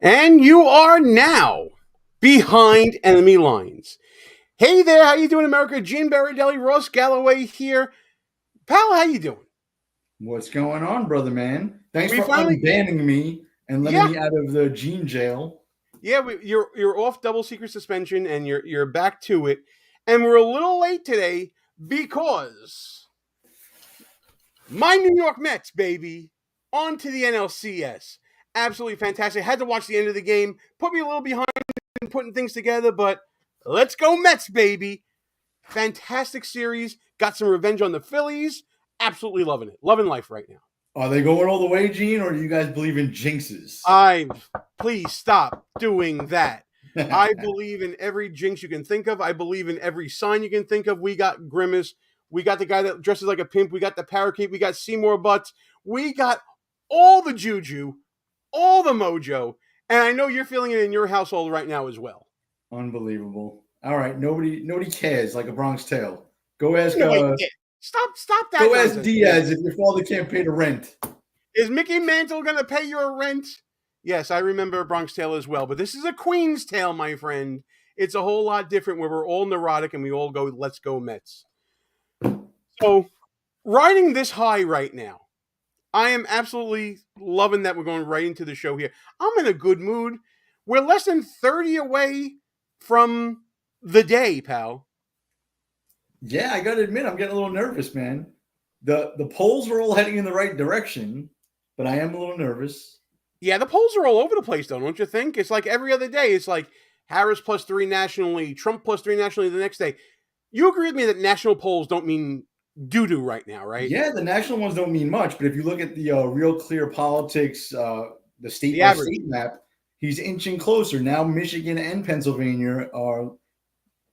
And you are now behind enemy lines. Hey there, how you doing, America? Gene Baradelli, Ross Galloway here. Pal, how you doing? What's going on, brother man? Thanks We for finally, unbanning me and letting yeah, me out of the gene jail. you're off double secret suspension, and you're back to it. And we're a little late today because my New York Mets, baby, on to the NLCS. Absolutely fantastic. Had to watch the end of the game. Put me a little behind in putting things together, but let's go Mets, baby. Fantastic series. Got some revenge on the Phillies. Absolutely loving it. Loving life right now. Are they going all the way, Gene, or do you guys believe in jinxes? Please stop doing that. I believe in every jinx you can think of. I believe in every sign you can think of. We got Grimace. We got the guy that dresses like a pimp. We got the parakeet. We got Seymour Butts. We got all the juju, all the mojo. And I know you're feeling it in your household right now as well. Unbelievable. All right, nobody cares like a Bronx Tale. Go ask No, wait, stop that go ask nonsense. Diaz if your father can't pay the rent. Is Mickey Mantle going to pay your rent? Yes, I remember Bronx Tale as well, but this is a Queen's Tale, my friend. It's a whole lot different where we're all neurotic and we all go, let's go Mets. So, riding this high right now, I am absolutely loving that we're going right into the show here. I'm in a good mood. We're less than 30 away from the day, pal. Yeah, I gotta admit, I'm getting a little nervous, man. The polls are all heading in the right direction, but I am a little nervous. Yeah, the polls are all over the place, though, don't you think? It's like every other day. It's like Harris +3 nationally, Trump +3 nationally the next day. You agree with me that national polls don't mean doo-doo right now, right? Yeah, the national ones don't mean much, but if you look at the Real Clear Politics, the state The by average. state map, he's inching closer. Now Michigan and Pennsylvania are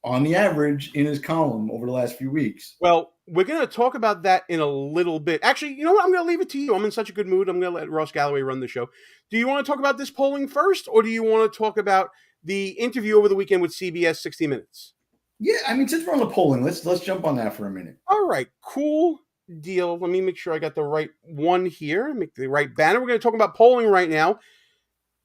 on the average in his column over the last few weeks. Well, we're going to talk about that in a little bit. Actually, you know what? I'm going to leave it to you. I'm in such a good mood. I'm going to let Ross Galloway run the show. Do you want to talk about this polling first, or do you want to talk about the interview over the weekend with CBS 60 Minutes? Yeah, I mean, since we're on the polling, let's jump on that for a minute. All right, cool deal. Let me make sure I got the right one here. Make the right banner. We're going to talk about polling right now.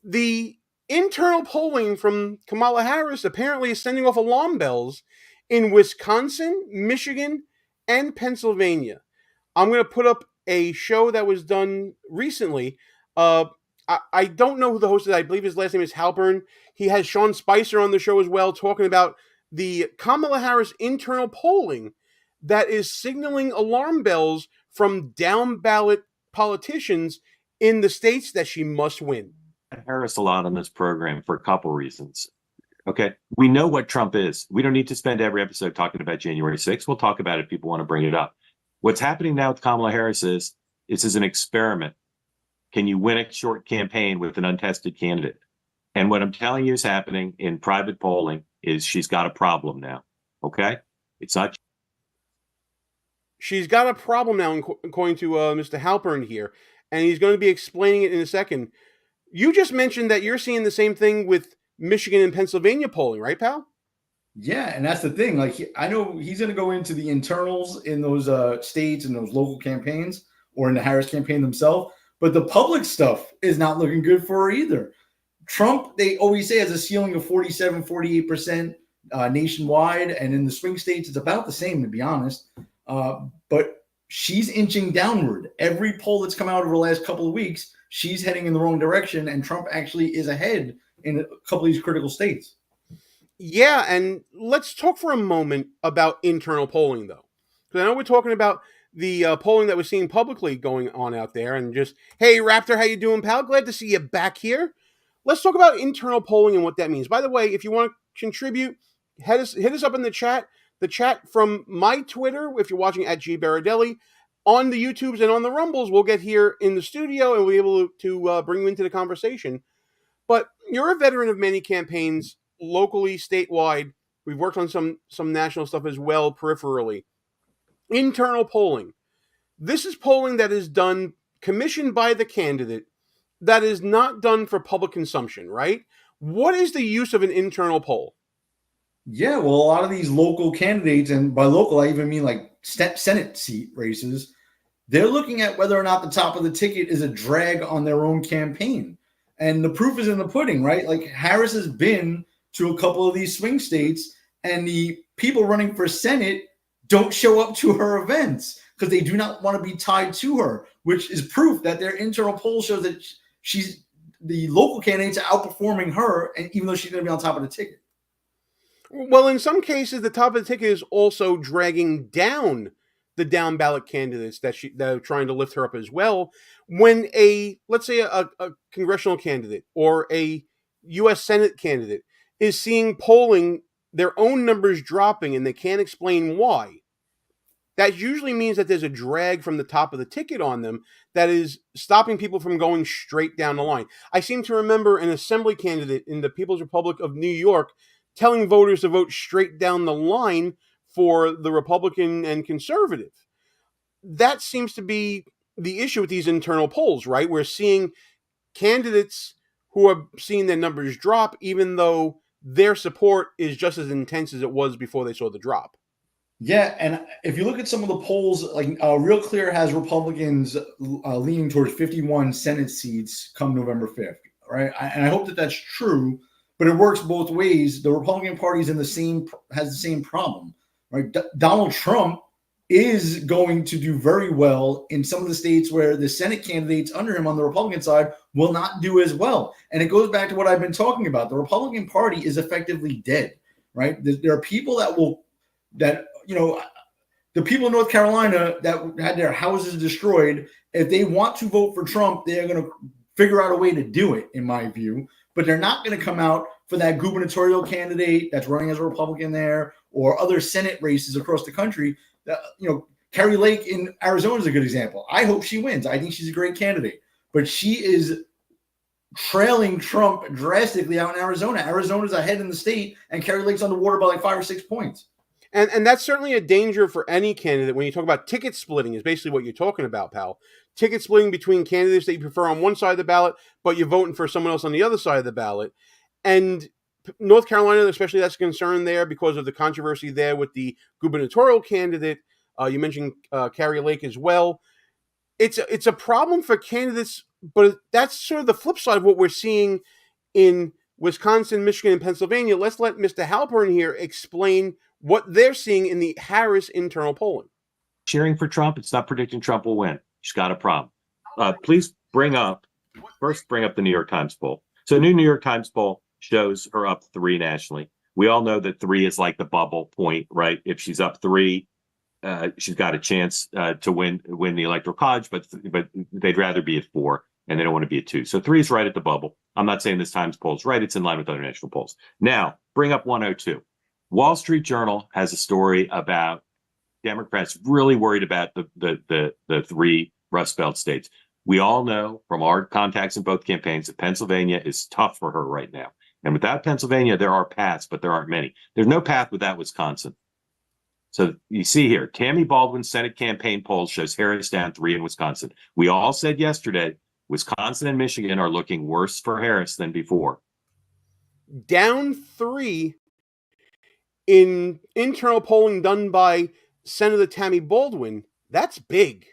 The internal polling from Kamala Harris apparently is sending off alarm bells in Wisconsin, Michigan, and Pennsylvania. I'm going to put up a show that was done recently. I don't know who the host is. I believe his last name is Halpern. He has Sean Spicer on the show as well, talking about the Kamala Harris internal polling that is signaling alarm bells from down ballot politicians in the states that she must win. Harris a lot on this program for a couple reasons. Okay. We know what Trump is. We don't need to spend every episode talking about January 6th. We'll talk about it if people want to bring it up. What's happening now with Kamala Harris is this is an experiment. Can you win a short campaign with an untested candidate? And what I'm telling you is happening in private polling is she's got a problem now. Okay. It's not. She's got a problem now, according to Mr. Halpern here, and he's going to be explaining it in a second. You just mentioned that you're seeing the same thing with Michigan and Pennsylvania polling, right, pal? Yeah, and that's the thing. Like, I know he's going to go into the internals in those states and those local campaigns or in the Harris campaign themselves, but the public stuff is not looking good for her either. Trump, they always say, has a ceiling of 47, 48% nationwide, and in the swing states, it's about the same, to be honest. But she's inching downward. Every poll that's come out over the last couple of weeks, she's heading in the wrong direction, and Trump actually is ahead in a couple of these critical states. Yeah, and let's talk for a moment about internal polling, though. Because I know we're talking about the polling that we're seeing publicly going on out there, and just, hey, Raptor, how you doing, pal? Glad to see you back here. Let's talk about internal polling and what that means. By the way, if you want to contribute, hit us up in the chat. The chat from my Twitter, if you're watching at G Baradelli, on the YouTubes and on the Rumbles, we'll get here in the studio and we'll be able to bring you into the conversation. But you're a veteran of many campaigns, locally, statewide. We've worked on some national stuff as well, peripherally. Internal polling. This is polling that is done, commissioned by the candidate, that is not done for public consumption, right? What is the use of an internal poll? Yeah, well, a lot of these local candidates, and by local, I even mean like Senate seat races, they're looking at whether or not the top of the ticket is a drag on their own campaign. And the proof is in the pudding, right? Like Harris has been to a couple of these swing states, and the people running for Senate don't show up to her events because they do not want to be tied to her, which is proof that their internal poll shows that the local candidates are outperforming her, and even though she's going to be on top of the ticket. Well, in some cases, the top of the ticket is also dragging down the down ballot candidates that are trying to lift her up as well. When let's say a congressional candidate or a U.S. Senate candidate is seeing polling, their own numbers dropping, and they can't explain why, that usually means that there's a drag from the top of the ticket on them that is stopping people from going straight down the line. I seem to remember an assembly candidate in the People's Republic of New York telling voters to vote straight down the line for the Republican and conservative. That seems to be the issue with these internal polls, right? We're seeing candidates who are seeing their numbers drop, even though their support is just as intense as it was before they saw the drop. Yeah, and if you look at some of the polls, like Real Clear has Republicans leaning towards 51 Senate seats come November 5th, right? And I hope that that's true, but it works both ways. The Republican Party has the same problem, right? Donald Trump is going to do very well in some of the states where the Senate candidates under him on the Republican side will not do as well. And it goes back to what I've been talking about. The Republican Party is effectively dead, right? There are people the people in North Carolina that had their houses destroyed, if they want to vote for Trump, they're going to figure out a way to do it, in my view. But they're not going to come out for that gubernatorial candidate that's running as a Republican there, or other Senate races across the country. Carrie Lake in Arizona is a good example. I hope she wins. I think she's a great candidate. But she is trailing Trump drastically out in Arizona. Arizona's ahead in the state, and Carrie Lake's on the water by like 5 or 6 points. And that's certainly a danger for any candidate. When you talk about ticket splitting, is basically what you're talking about, pal. Ticket splitting between candidates that you prefer on one side of the ballot, but you're voting for someone else on the other side of the ballot. And North Carolina, especially, that's a concern there because of the controversy there with the gubernatorial candidate. You mentioned Carrie Lake as well. It's a problem for candidates, but that's sort of the flip side of what we're seeing in Wisconsin, Michigan, and Pennsylvania. Let's let Mr. Halpern here explain what they're seeing in the Harris internal polling. Cheering for Trump, it's not predicting Trump will win. She's got a problem. Please bring up the New York Times poll. So the New York Times poll shows her up 3 nationally. We all know that 3 is like the bubble point, right? If she's up 3, she's got a chance to win the Electoral College, but they'd rather be at 4, and they don't want to be at 2. So 3 is right at the bubble. I'm not saying this Times poll is right. It's in line with other national polls. Now, bring up 102. Wall Street Journal has a story about Democrats really worried about the 3 Rust Belt states. We all know from our contacts in both campaigns that Pennsylvania is tough for her right now. And without Pennsylvania, there are paths, but there aren't many. There's no path without Wisconsin. So you see here, Tammy Baldwin's Senate campaign poll shows Harris down 3 in Wisconsin. We all said yesterday, Wisconsin and Michigan are looking worse for Harris than before. Down 3 in internal polling done by Senator Tammy Baldwin. That's big.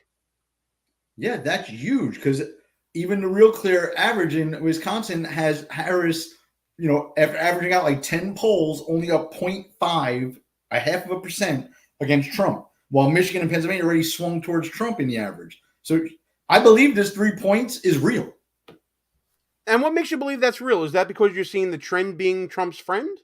Yeah, that's huge, because even the Real Clear average in Wisconsin has Harris, averaging out like 10 polls, only up 0.5, a half of a percent against Trump, while Michigan and Pennsylvania already swung towards Trump in the average. So I believe this 3 points is real. And what makes you believe that's real? Is that because you're seeing the trend being Trump's friend?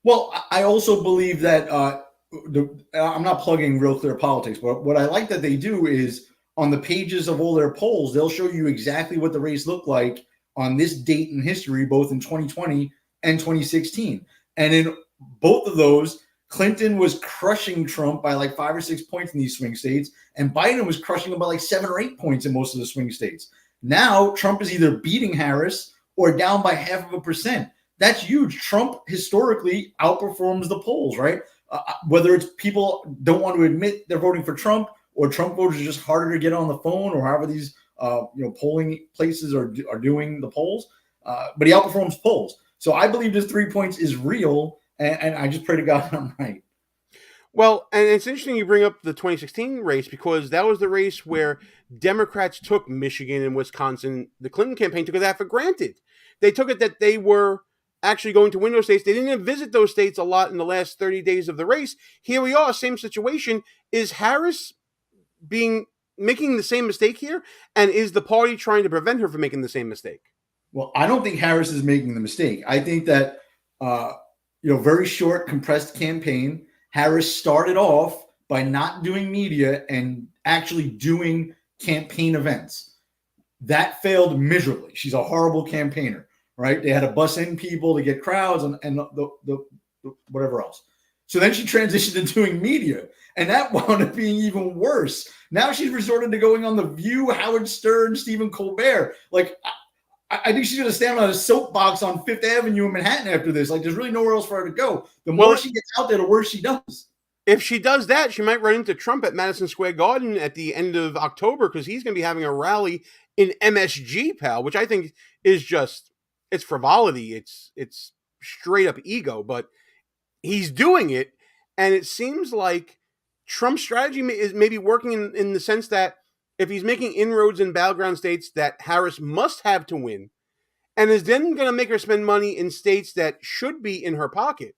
Well, I also believe that I'm not plugging Real Clear Politics, but what I like that they do is on the pages of all their polls, they'll show you exactly what the race looked like on this date in history, both in 2020 and 2016. And in both of those, Clinton was crushing Trump by like 5 or 6 points in these swing states, and Biden was crushing him by like 7 or 8 points in most of the swing states. Now, Trump is either beating Harris or down by half of a percent. That's huge. Trump historically outperforms the polls, right? Whether it's people don't want to admit they're voting for Trump, or Trump voters are just harder to get on the phone, or however these polling places are doing the polls. But he outperforms polls. So I believe this 3 points is real, and I just pray to God I'm right. Well, and it's interesting you bring up the 2016 race because that was the race where Democrats took Michigan and Wisconsin. The Clinton campaign took that for granted. They took it that they were actually going to win those states. They didn't even visit those states a lot in the last 30 days of the race. Here we are, same situation. Is Harris making the same mistake here? And is the party trying to prevent her from making the same mistake? Well, I don't think Harris is making the mistake. I think that, very short, compressed campaign. Harris started off by not doing media and actually doing campaign events. That failed miserably. She's a horrible campaigner, right? They had to bus in people to get crowds and the whatever else. So then she transitioned to doing media, and that wound up being even worse. Now she's resorted to going on The View, Howard Stern, Stephen Colbert. Like, I think she's going to stand on a soapbox on Fifth Avenue in Manhattan after this. Like, there's really nowhere else for her to go. The more she gets out there, the worse she does. If she does that, she might run into Trump at Madison Square Garden at the end of October because he's going to be having a rally in MSG, pal, which I think is just, it's frivolity. It's straight up ego, but he's doing it. And it seems like Trump's strategy is maybe working in the sense that if he's making inroads in battleground states that Harris must have to win, and is then going to make her spend money in states that should be in her pocket,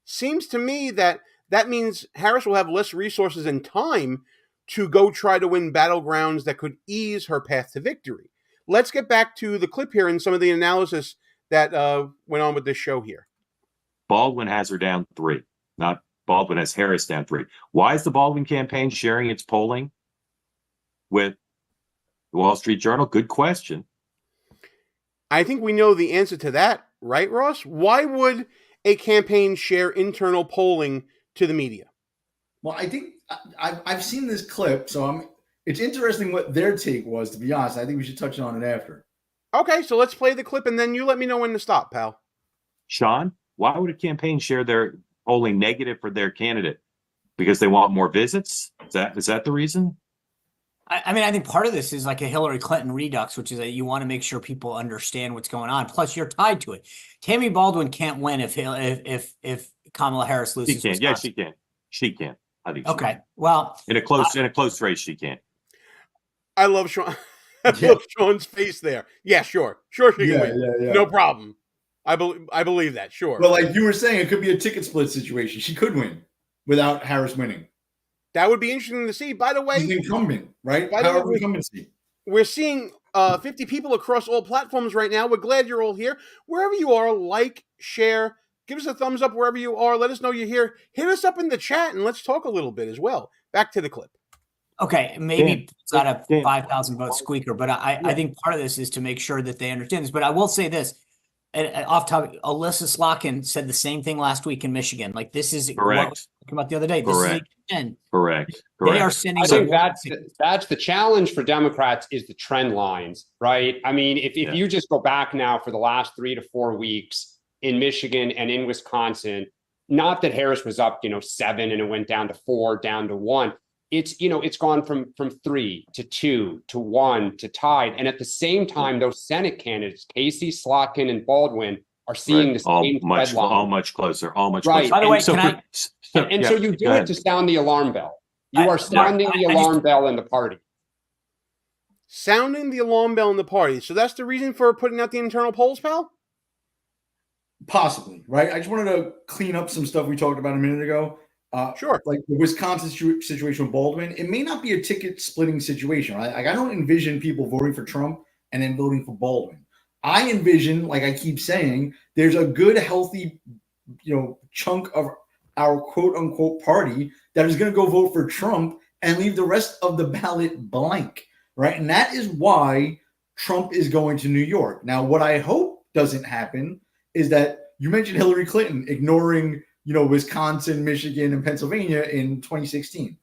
seems to me that means Harris will have less resources and time to go try to win battlegrounds that could ease her path to victory. Let's get back to the clip here and some of the analysis that went on with this show here. Baldwin has her down 3, not Baldwin has Harris down 3. Why is the Baldwin campaign sharing its polling with the Wall Street Journal? Good question. I think we know the answer to that, right, Ross? Why would a campaign share internal polling to the media? Well, I think I've seen this clip, so it's interesting what their take was, to be honest. I think we should touch on it after. Okay, so let's play the clip, and then you let me know when to stop, pal. Sean, why would a campaign share their polling negative for their candidate? Because they want more visits? Is that the reason? I mean, I think part of this is like a Hillary Clinton redux, which is that you want to make sure people understand what's going on. Plus, you're tied to it. Tammy Baldwin can't win if Kamala Harris loses. She can. Yeah, she can. She can. I think. Okay. Can. Well, in a close race, she can. I love Sean. I love Sean's face there. Yeah, sure she can win. Yeah. No problem. I believe that. Sure. Well, like you were saying, it could be a ticket split situation. She could win without Harris winning. That would be interesting to see. By the way, she's incumbent, right? Power incumbency. We're seeing 50 people across all platforms right now. We're glad you're all here. Wherever you are, like, share, give us a thumbs up wherever you are. Let us know you're here. Hit us up in the chat and let's talk a little bit as well. Back to the clip. Okay, maybe it's not a 5,000 vote squeaker, but I think part of this is to make sure that they understand this. But I will say this. Off topic, Alyssa Slotkin said the same thing last week in Michigan. Like, this is correct. What we were talking about the other day. This correct. Is a trend. Correct. They are sending. I think that's the challenge for Democrats is the trend lines, right? I mean, if you just go back now for the last 3 to 4 weeks in Michigan and in Wisconsin, not that Harris was up, 7 and it went down to 4, down to 1. It's gone from 3 to 2 to 1 to tied. And at the same time, those Senate candidates, Casey, Slotkin, and Baldwin, are seeing the same trend line. All much closer. By the way, so you do it to sound the alarm bell. You are sounding the alarm bell in the party. Sounding the alarm bell in the party. So that's the reason for putting out the internal polls, pal? Possibly, right? I just wanted to clean up some stuff we talked about a minute ago. Sure. Like the Wisconsin situation with Baldwin, it may not be a ticket splitting situation, right? Like, I don't envision people voting for Trump and then voting for Baldwin. I envision, like I keep saying, there's a good, healthy, chunk of our quote unquote party that is going to go vote for Trump and leave the rest of the ballot blank, right? And that is why Trump is going to New York. Now, what I hope doesn't happen is that you mentioned Hillary Clinton ignoring Wisconsin, Michigan, and Pennsylvania in 2016.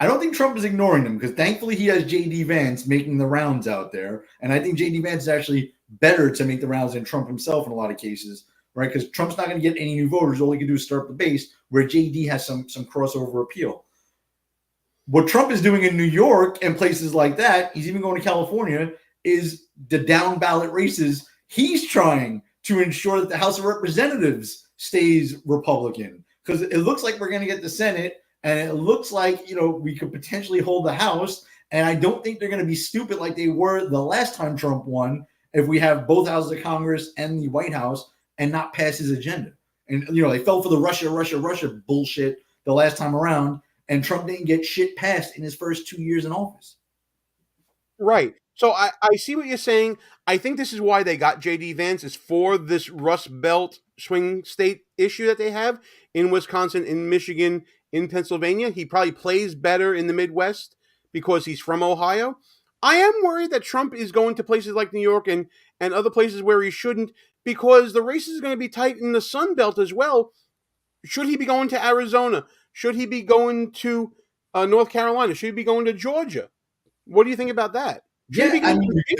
I don't think Trump is ignoring them because thankfully he has J.D. Vance making the rounds out there. And I think J.D. Vance is actually better to make the rounds than Trump himself in a lot of cases, right? Because Trump's not going to get any new voters. All he can do is stir up the base where J.D. has some crossover appeal. What Trump is doing in New York and places like that, he's even going to California, is the down ballot races. He's trying to ensure that the House of Representatives stays Republican because it looks like we're going to get the Senate, and it looks like, we could potentially hold the House. And I don't think they're going to be stupid like they were the last time Trump won, if we have both houses of Congress and the White House and not pass his agenda. And, they fell for the Russia bullshit the last time around, and Trump didn't get shit passed in his first 2 years in office. Right. So I see what you're saying. I think this is why they got J.D. Vance, is for this Rust Belt swing state issue that they have in Wisconsin, in Michigan, in Pennsylvania. He probably plays better in the Midwest because he's from Ohio. I am worried that Trump is going to places like New York and other places where he shouldn't, because the race is going to be tight in the Sun Belt as well. Should he be going to Arizona? Should he be going to North Carolina? Should he be going to Georgia? What do you think about that? The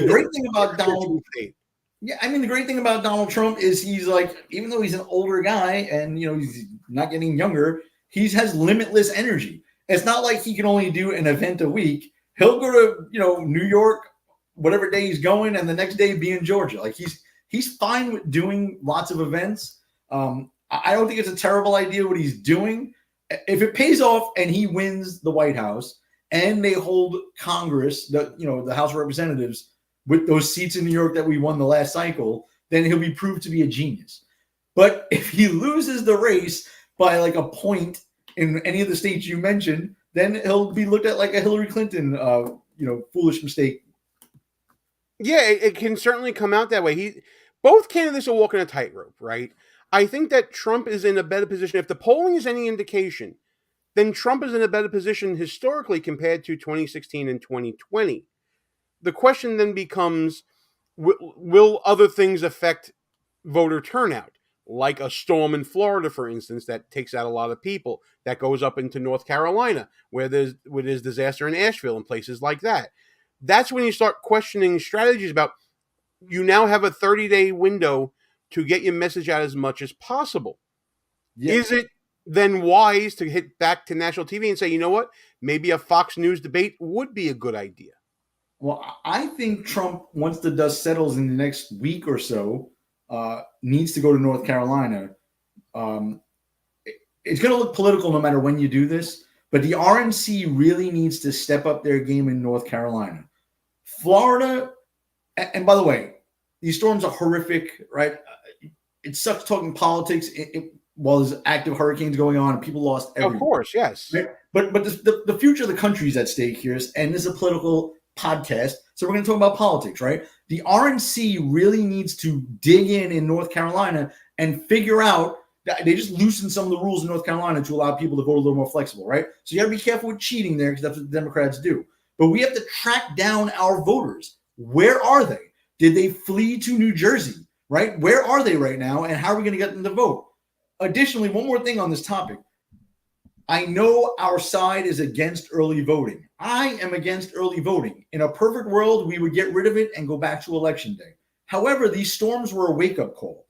great thing about the great thing about Donald Trump is he's like, even though he's an older guy and he's not getting younger, he has limitless energy. It's not like he can only do an event a week. He'll go to New York, whatever day he's going, and the next day be in Georgia. Like he's fine with doing lots of events. I don't think it's a terrible idea what he's doing. If it pays off and he wins the White House and they hold Congress, the House of Representatives, with those seats in New York that we won the last cycle, then he'll be proved to be a genius. But if he loses the race by like a point in any of the states you mentioned, then he'll be looked at like a Hillary Clinton, foolish mistake. Yeah, it can certainly come out that way. Both candidates are walking a tightrope, right? I think that Trump is in a better position. If the polling is any indication, then Trump is in a better position historically compared to 2016 and 2020. The question then becomes, will other things affect voter turnout? Like a storm in Florida, for instance, that takes out a lot of people, that goes up into North Carolina, where there's disaster in Asheville and places like that. That's when you start questioning strategies about, you now have a 30-day window to get your message out as much as possible. Yeah. Is it then wise to hit back to national TV and say, you know what, maybe a Fox News debate would be a good idea? Well, I think Trump, once the dust settles in the next week or so, needs to go to North Carolina. It's going to look political no matter when you do this, but the RNC really needs to step up their game in North Carolina. Florida, and by the way, these storms are horrific, right? It sucks talking politics while there's active hurricanes going on and people lost everything. Of course, yes. Right? But the future of the country is at stake here, and this is a political podcast, so we're going to talk about politics, right? The RNC really needs to dig in North Carolina and figure out that they just loosened some of the rules in North Carolina to allow people to vote a little more flexible, right? So you got to be careful with cheating there, because that's what the Democrats do. But we have to track down our voters. Where are they? Did they flee to New Jersey, right? Where are they right now, and how are we going to get them to vote? Additionally, one more thing on this topic. I know our side is against early voting. I am against early voting. In a perfect world, we would get rid of it and go back to election day. However, these storms were a wake-up call.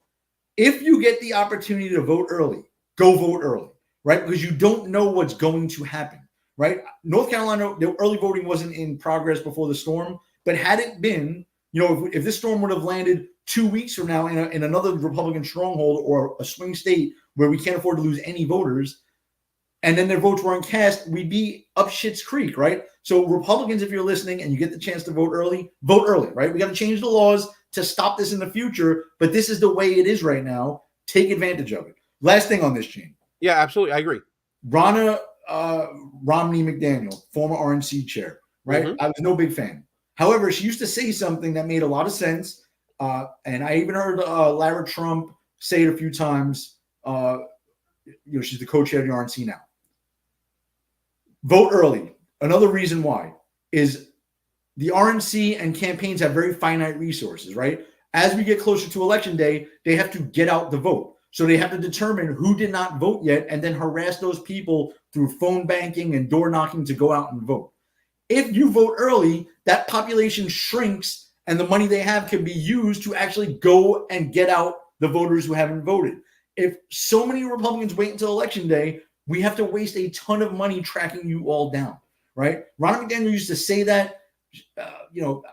If you get the opportunity to vote early, go vote early, right? Because you don't know what's going to happen, right? North Carolina, the early voting wasn't in progress before the storm, but had it been, if this storm would have landed 2 weeks from now in another Republican stronghold or a swing state where we can't afford to lose any voters, and then their votes weren't cast, we'd be up shit's creek, right? So Republicans, if you're listening and you get the chance to vote early, right? We got to change the laws to stop this in the future, but this is the way it is right now. Take advantage of it. Last thing on this, Gene. Yeah, absolutely. I agree. Romney McDaniel, former RNC chair, right? Mm-hmm. I was no big fan. However, she used to say something that made a lot of sense. And I even heard Lara Trump say it a few times. She's the co-chair of the RNC now. Vote early. Another reason why is the RNC and campaigns have very finite resources, right? As we get closer to election day, they have to get out the vote. So they have to determine who did not vote yet and then harass those people through phone banking and door knocking to go out and vote. If you vote early, that population shrinks and the money they have can be used to actually go and get out the voters who haven't voted. If so many Republicans wait until election day, we have to waste a ton of money tracking you all down, right? Ronald McDaniel used to say that,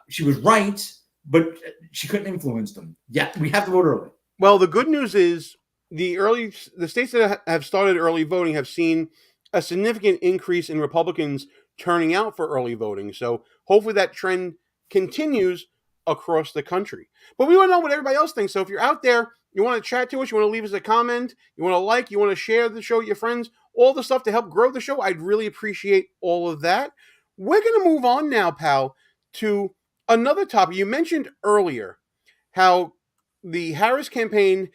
she was right, but she couldn't influence them. Yeah, we have to vote early. Well, the good news is the states that have started early voting have seen a significant increase in Republicans turning out for early voting. So hopefully that trend continues across the country. But we want to know what everybody else thinks. So if you're out there, you want to chat to us, you want to leave us a comment, you want to like, you want to share the show with your friends, all the stuff to help grow the show, I'd really appreciate all of that. We're going to move on now, pal, to another topic. You mentioned earlier how the Harris campaign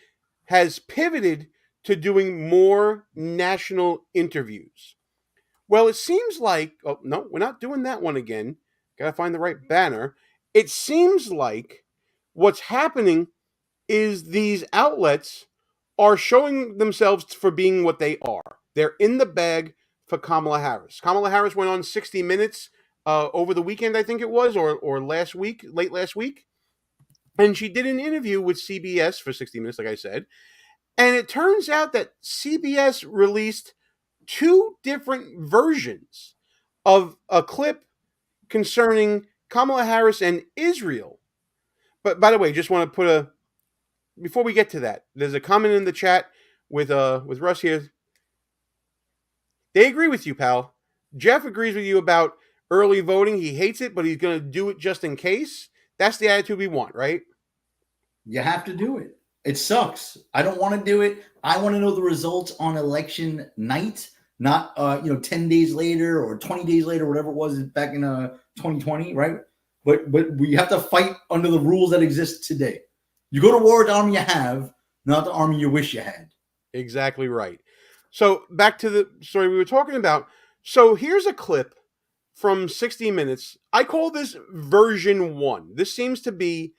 has pivoted to doing more national interviews. Well, it seems like, oh, no, we're not doing that one again. Got to find the right banner. It seems like what's happening is these outlets are showing themselves for being what they are. They're in the bag for Kamala Harris. Kamala Harris went on 60 Minutes over the weekend, I think it was, or last week, late last week. And she did an interview with CBS for 60 Minutes, like I said. And it turns out that CBS released two different versions of a clip concerning Kamala Harris and Israel. But by the way, just want to put before we get to that, there's a comment in the chat with Russ here. They agree with you, pal. Jeff agrees with you about early voting. He hates it, but he's going to do it just in case. That's the attitude we want, right? You have to do it. It sucks. I don't want to do it. I want to know the results on election night, not 10 days later or 20 days later, whatever it was back in 2020, right? But we have to fight under the rules that exist today. You go to war with the army you have, not the army you wish you had. Exactly right. So back to the story we were talking about. So here's a clip from 60 Minutes. I call this version 1. This seems to be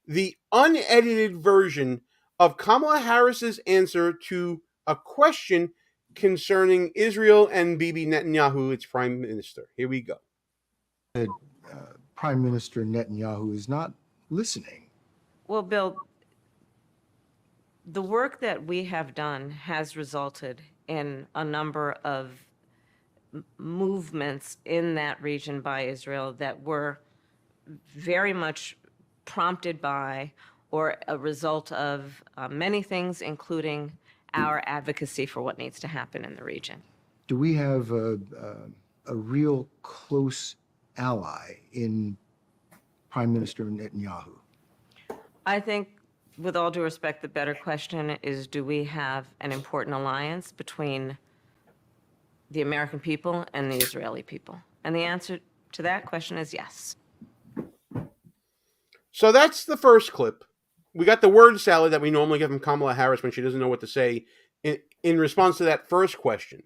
the unedited version of Kamala Harris's answer to a question concerning Israel and Bibi Netanyahu, its prime minister. Here we go. Prime Minister Netanyahu is not listening. Well, Bill, the work that we have done has resulted in a number of movements in that region by Israel that were very much prompted by or a result of many things, including our advocacy for what needs to happen in the region. Do we have a real close ally in Prime Minister Netanyahu? I think, with all due respect, the better question is, do we have an important alliance between the American people and the Israeli people? And the answer to that question is yes. So that's the first clip. We got the word salad that we normally give from Kamala Harris when she doesn't know what to say in response to that first question.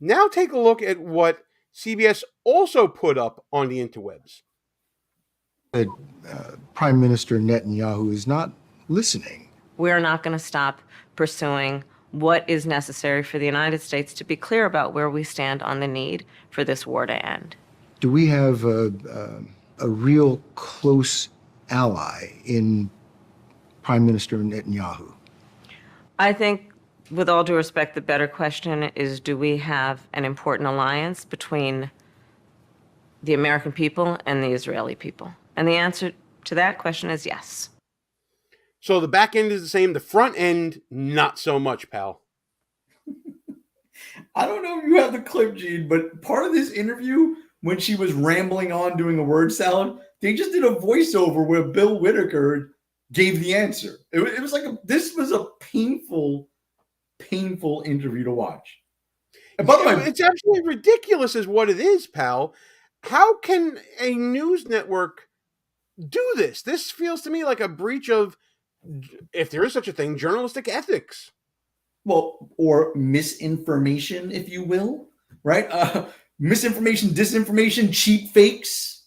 Now take a look at what CBS also put up on the interwebs. Prime Minister Netanyahu is not listening. We're not going to stop pursuing what is necessary for the United States to be clear about where we stand on the need for this war to end. Do we have a real close ally in Prime Minister Netanyahu? I think, with all due respect, the better question is, do we have an important alliance between the American people and the Israeli people? And the answer to that question is yes. So the back end is the same. The front end, not so much, pal. I don't know if you have the clip, Gene, but part of this interview, when she was rambling on doing a word salad, they just did a voiceover where Bill Whitaker gave the answer. It was like this was a painful interview to watch. And by the way, it's absolutely ridiculous is what it is, pal. How can a news network do this? This feels to me like a breach of, if there is such a thing, journalistic ethics. Well, or misinformation, if you will, right? Misinformation, disinformation, cheap fakes.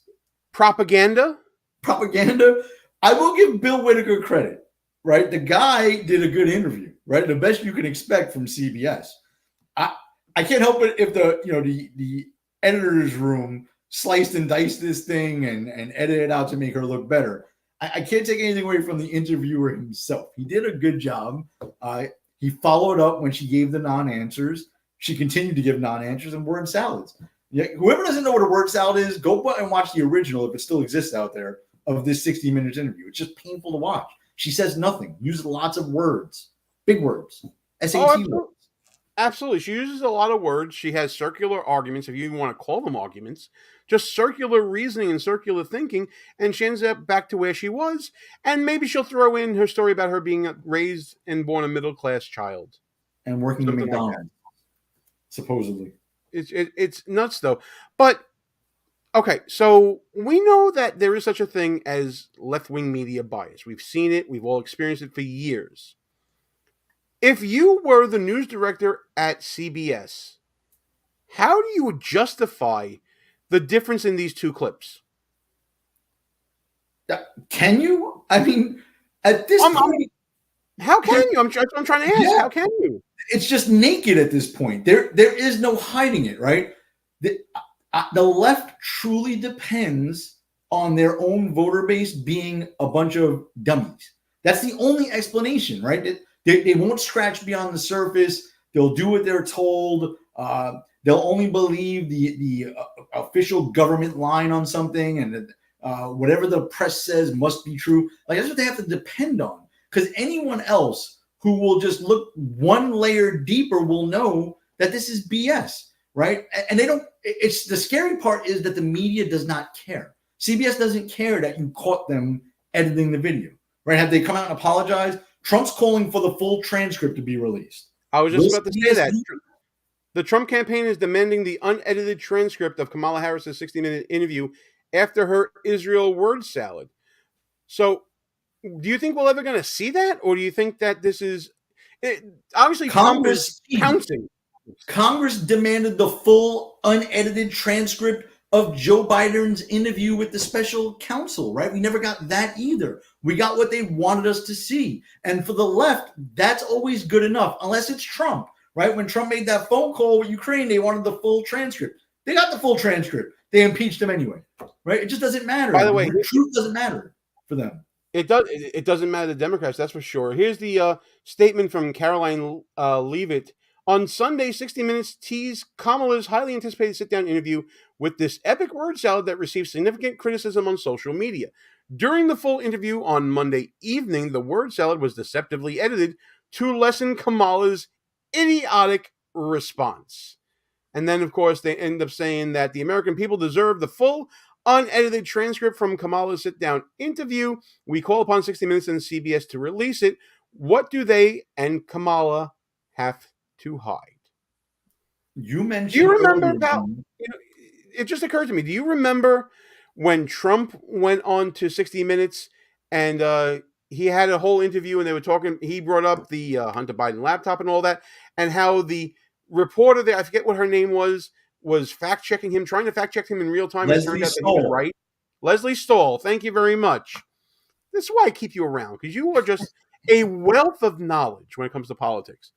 Propaganda. I will give Bill Whitaker credit, right? The guy did a good interview, right? The best you can expect from CBS. I can't help it if the editor's room sliced and diced this thing and edited it out to make her look better. I can't take anything away from the interviewer himself. He did a good job. He followed up when she gave the non-answers. She continued to give non-answers and word salads. Yeah, whoever doesn't know what a word salad is, go and watch the original, if it still exists out there, of this 60 Minutes interview. It's just painful to watch. She says nothing, uses lots of words. Big words. SAT Oh, words. absolutely. Absolutely. She uses a lot of words. She has circular arguments, if you even want to call them arguments, just circular reasoning and circular thinking. And she ends up back to where she was. And maybe she'll throw in her story about her being raised and born a middle class child. And working at Something like McDonald's, supposedly. It's nuts, though. But, okay, so we know that there is such a thing as left-wing media bias. We've seen it. We've all experienced it for years. If you were the news director at CBS, how do you justify the difference in these two clips? Can you? I mean, at this point, how can you? I'm trying to ask. Yeah. How can you? It's just naked at this point. There is no hiding it, right? The left truly depends on their own voter base being a bunch of dummies. That's the only explanation, right? They won't scratch beyond the surface. They'll do what they're told. They'll only believe the official government line on something, and whatever the press says must be true. Like, that's what they have to depend on. Because anyone else who will just look one layer deeper will know that this is BS, right? And they don't. It's the scary part is that the media does not care. CBS doesn't care that you caught them editing the video, right? Have they come out and apologized? Trump's calling for the full transcript to be released. I was just about to say that. The Trump campaign is demanding the unedited transcript of Kamala Harris's 60-minute interview after her Israel word salad. So, do you think we're ever going to see that? Or do you think that this is... obviously, Congress Trump is pouncing. Congress demanded the full unedited transcript of Joe Biden's interview with the special counsel, right? We never got that either. We got what they wanted us to see. And for the left, that's always good enough, unless it's Trump, right? When Trump made that phone call with Ukraine, they wanted the full transcript. They got the full transcript. They impeached him anyway, right? It just doesn't matter. By the way, the truth doesn't matter for them. It doesn't matter to Democrats, that's for sure. Here's the statement from Caroline Leavitt. On Sunday, 60 Minutes teased Kamala's highly anticipated sit-down interview with this epic word salad that received significant criticism on social media. During the full interview on Monday evening, the word salad was deceptively edited to lessen Kamala's idiotic response. And then, of course, they end up saying that the American people deserve the full unedited transcript from Kamala's sit-down interview. We call upon 60 Minutes and CBS to release it. What do they and Kamala have to hide? You mentioned. Do you remember about? It just occurred to me. Do you remember when Trump went on to 60 Minutes and he had a whole interview and they were talking? He brought up the Hunter Biden laptop and all that, and how the reporter there, I forget what her name was fact checking him, trying to fact check him in real time. Leslie and it turned out Stahl. that he was right. Leslie Stahl. Thank you very much. This is why I keep you around, because you are just a wealth of knowledge when it comes to politics.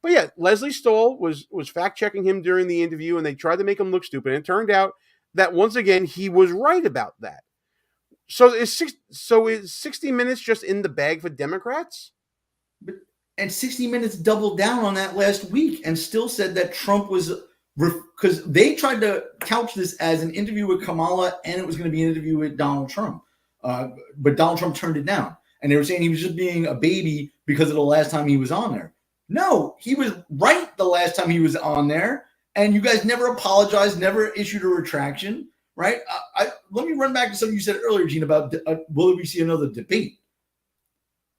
But yeah, Leslie Stahl was fact checking him during the interview, and they tried to make him look stupid. And it turned out that once again he was right about that. So is 60 Minutes just in the bag for Democrats? And 60 Minutes doubled down on that last week and still said that Trump was, because they tried to couch this as an interview with Kamala and it was going to be an interview with Donald Trump. But Donald Trump turned it down. And they were saying he was just being a baby because of the last time he was on there. No, he was right the last time he was on there. And you guys never apologized, never issued a retraction, right? Let me run back to something you said earlier, Gene, about will we see another debate?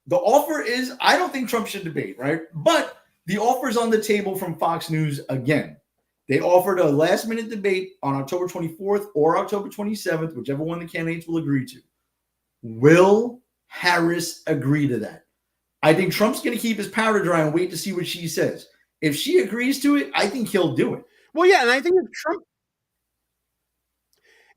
The offer is, I don't think Trump should debate, right? But the offer is on the table from Fox News again. They offered a last-minute debate on October 24th or October 27th, whichever one the candidates will agree to. Will Harris agree to that? I think Trump's going to keep his powder dry and wait to see what she says. If she agrees to it, I think he'll do it. Well, yeah, and I think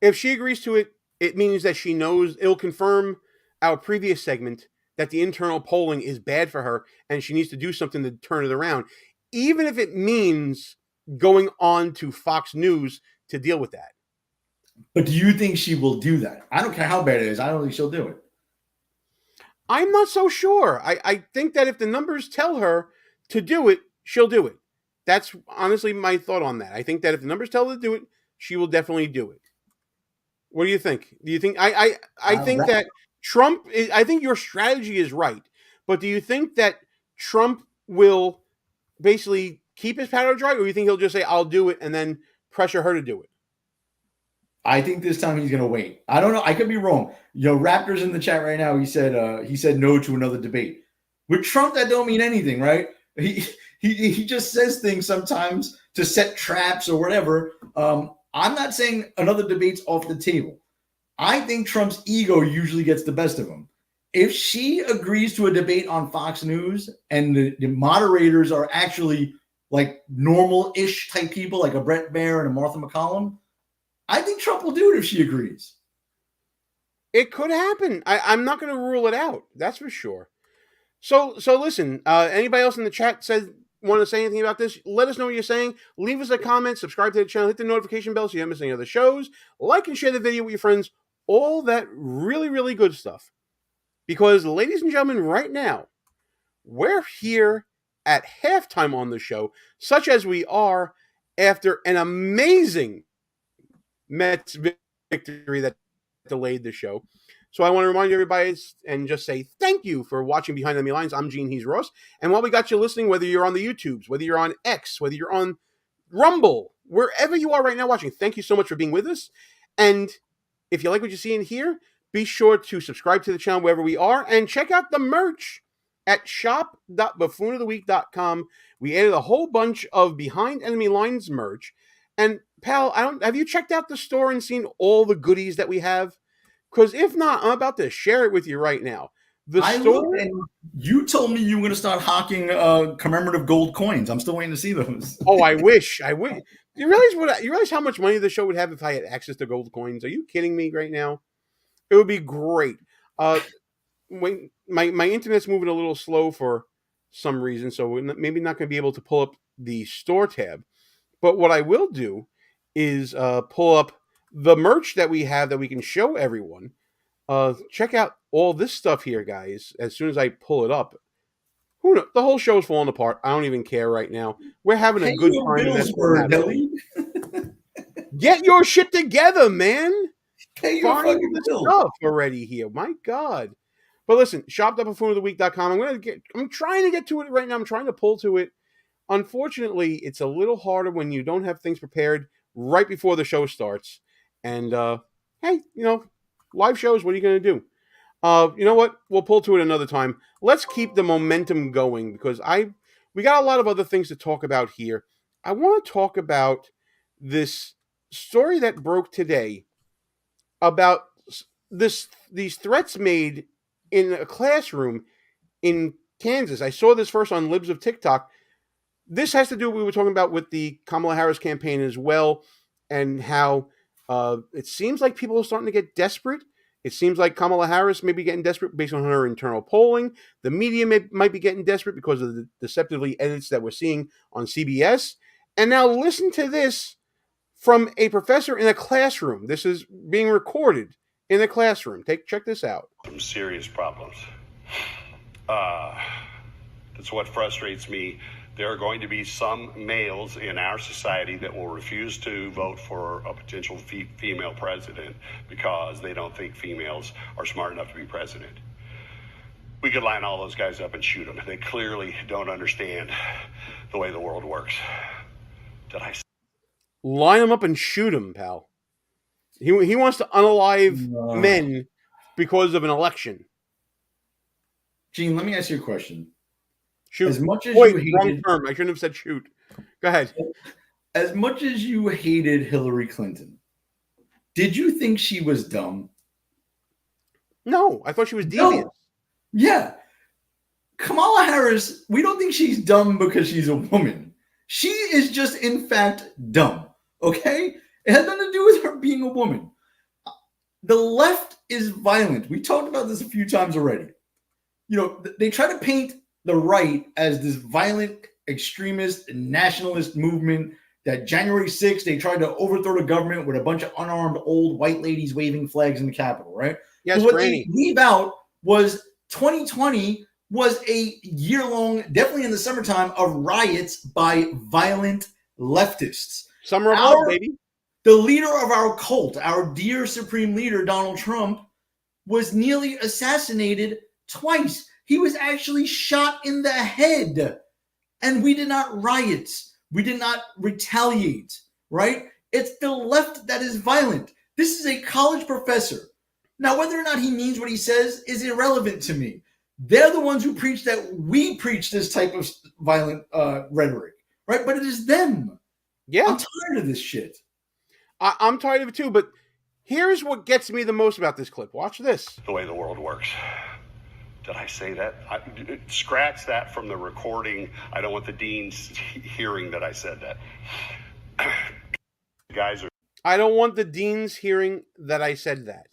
if she agrees to it, it means that she knows, it'll confirm our previous segment that the internal polling is bad for her and she needs to do something to turn it around, even if it means going on to Fox News to deal with that. But do you think she will do that? I don't care how bad it is. I don't think she'll do it. I'm not so sure. I think that if the numbers tell her to do it, she'll do it. That's honestly my thought on that. I think that if the numbers tell her to do it, she will definitely do it. What do you think? Do you think I think that Trump, I think your strategy is right, but do you think that Trump will basically keep his powder dry, or you think he'll just say, I'll do it, and then pressure her to do it? I think this time he's going to wait. I don't know. I could be wrong. Raptor's in the chat right now. He said no to another debate. With Trump, that don't mean anything, right? He just says things sometimes to set traps or whatever. I'm not saying another debate's off the table. I think Trump's ego usually gets the best of him. If she agrees to a debate on Fox News and the moderators are actually like normal-ish type people, like a Brett Baer and a Martha McCollum, I think Trump will do it if she agrees. It could happen. I'm not going to rule it out. That's for sure. So listen, anybody else in the chat want to say anything about this? Let us know what you're saying. Leave us a comment, subscribe to the channel, hit the notification bell so you don't miss any other shows. Like and share the video with your friends. All that really, really good stuff. Because, ladies and gentlemen, right now, we're here at halftime on the show, such as we are after an amazing Mets victory that delayed the show. So I want to remind everybody and just say thank you for watching Behind Enemy Lines. I'm Gene, he's Ross. And while we got you listening, whether you're on the YouTubes, whether you're on X, whether you're on Rumble, wherever you are right now watching, thank you so much for being with us. And if you like what you see in here, be sure to subscribe to the channel wherever we are and check out the merch at shop.buffoonoftheweek.com. We added a whole bunch of Behind Enemy Lines merch. And pal, have you checked out the store and seen all the goodies that we have? Because if not, I'm about to share it with you right now. And you told me you were going to start hawking commemorative gold coins. I'm still waiting to see those. Oh, I wish. You realize how much money the show would have if I had access to gold coins? Are you kidding me right now? It would be great. My internet's moving a little slow for some reason, so we're maybe not going to be able to pull up the store tab. But what I will do is pull up the merch that we have that we can show everyone. Check out all this stuff here, guys. As soon as I pull it up, who knows? The whole show's falling apart. I don't even care right now. We're having a good time. Get your shit together, man. Pay your fucking bill. Stuff already here. My God. But listen, shop.buffoonoftheweek.com. I'm trying to get to it right now. I'm trying to pull to it. Unfortunately, it's a little harder when you don't have things prepared right before the show starts. And hey, live shows, what are you going to do? You know what? We'll pull to it another time. Let's keep the momentum going because we got a lot of other things to talk about here. I want to talk about this story that broke today about these threats made in a classroom in Kansas. I saw this first on Libs of TikTok. This has to do what we were talking about with the Kamala Harris campaign as well, and how it seems like people are starting to get desperate. It seems like Kamala Harris may be getting desperate based on her internal polling. The media might be getting desperate because of the deceptively edits that we're seeing on CBS. And now listen to this from a professor in a classroom. This is being recorded in a classroom. Check this out. Some serious problems. That's what frustrates me. There are going to be some males in our society that will refuse to vote for a potential female president because they don't think females are smart enough to be president. We could line all those guys up and shoot them. They clearly don't understand the way the world works. Did I? Line them up and shoot them, pal. He wants to unalive men because of an election. Gene, let me ask you a question. Shoot. As much as you hated, wrong term. I shouldn't have said shoot. Go ahead. As much as you hated Hillary Clinton, did you think she was dumb? No, I thought she was devious. No. Yeah. Kamala Harris, we don't think she's dumb because she's a woman. She is just, in fact, dumb. Okay? It has nothing to do with her being a woman. The left is violent. We talked about this a few times already. They try to paint the right as this violent, extremist, nationalist movement that January 6th, they tried to overthrow the government with a bunch of unarmed old white ladies waving flags in the Capitol, right? Yes, but what Granny. they leave out was 2020 was a year-long, definitely in the summertime, of riots by violent leftists. Summer of love, baby. The leader of our cult, our dear supreme leader, Donald Trump, was nearly assassinated twice. He was actually shot in the head And we did not riot. We did not retaliate, right? It's the left that is violent. This is a college professor. Now, whether or not he means what he says is irrelevant to me. They're the ones who preach that we preach this type of violent rhetoric, right? But it is them. Yeah. I'm tired of this shit. I'm tired of it too, but here's what gets me the most about this clip. Watch this. The way the world works. Did I say that? Scratch that from the recording. I don't want the deans hearing that I said that. Guys are. I don't want the deans hearing that I said that.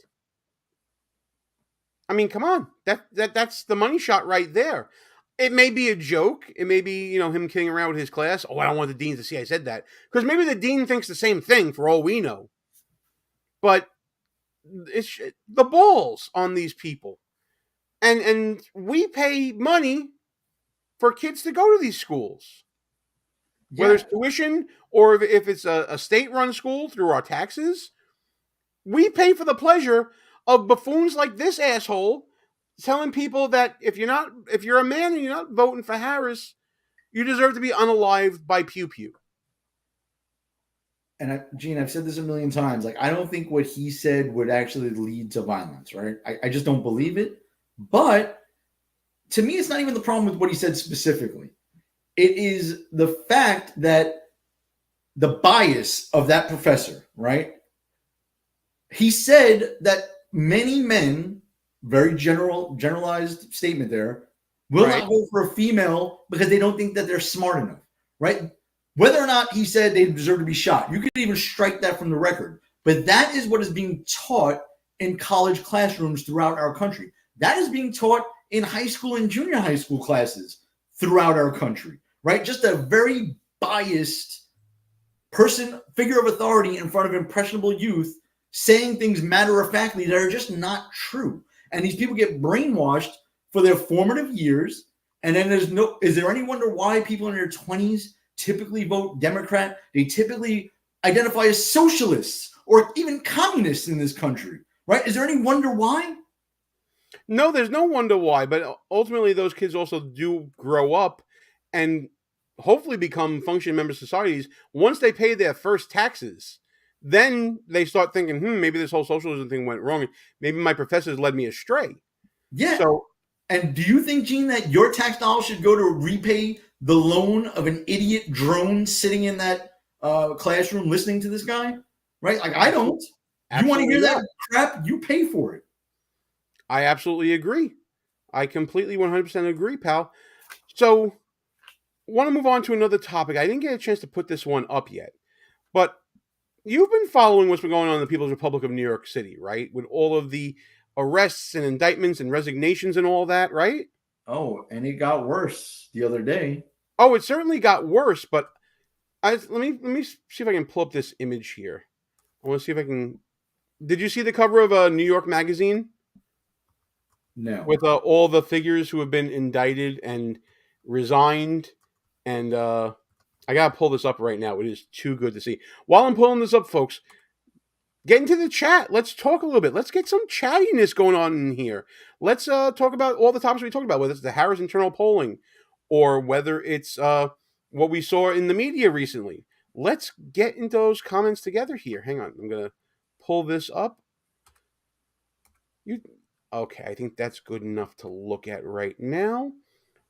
I mean, come on. That's the money shot right there. It may be a joke. It may be, him kidding around with his class. Oh, I don't want the deans to see I said that. Because maybe the dean thinks the same thing for all we know. But it's the balls on these people. And we pay money for kids to go to these schools. Yeah. Whether it's tuition or if it's a state-run school through our taxes, we pay for the pleasure of buffoons like this asshole telling people that if you're a man and you're not voting for Harris, you deserve to be unalived by pew pew. And Gene, I've said this a million times. Like, I don't think what he said would actually lead to violence, right? I just don't believe it. But to me, it's not even the problem with what he said specifically. It is the fact that the bias of that professor, right? He said that many men, very generalized statement there, will not vote for a female because they don't think that they're smart enough, right? Whether or not he said they deserve to be shot, you could even strike that from the record. But that is what is being taught in college classrooms throughout our country. That is being taught in high school and junior high school classes throughout our country, right? Just a very biased figure of authority in front of impressionable youth saying things matter-of-factly that are just not true. And these people get brainwashed for their formative years. And then is there any wonder why people in their 20s typically vote Democrat? They typically identify as socialists or even communists in this country, right? Is there any wonder why? No, there's no wonder why, but ultimately those kids also do grow up and hopefully become functioning members of societies. Once they pay their first taxes, then they start thinking, maybe this whole socialism thing went wrong. Maybe my professors led me astray. Yeah. And do you think, Gene, that your tax dollars should go to repay the loan of an idiot drone sitting in that classroom listening to this guy? Right? Like, I don't. You want to hear that crap? You pay for it. I absolutely agree. I completely 100% agree, pal. So, want to move on to another topic. I didn't get a chance to put this one up yet, but you've been following what's been going on in the People's Republic of New York City, right? With all of the arrests and indictments and resignations and all that, right? Oh, and it got worse the other day. Oh, it certainly got worse, but let me see if I can pull up this image here. I want to see if I can. Did you see the cover of New York Magazine? No. With all the figures who have been indicted and resigned. And I got to pull this up right now. It is too good to see. While I'm pulling this up, folks, get into the chat. Let's talk a little bit. Let's get some chattiness going on in here. Let's talk about all the topics we talked about, whether it's the Harris internal polling or whether it's what we saw in the media recently. Let's get into those comments together here. Hang on. I'm going to pull this up. Okay, I think that's good enough to look at right now.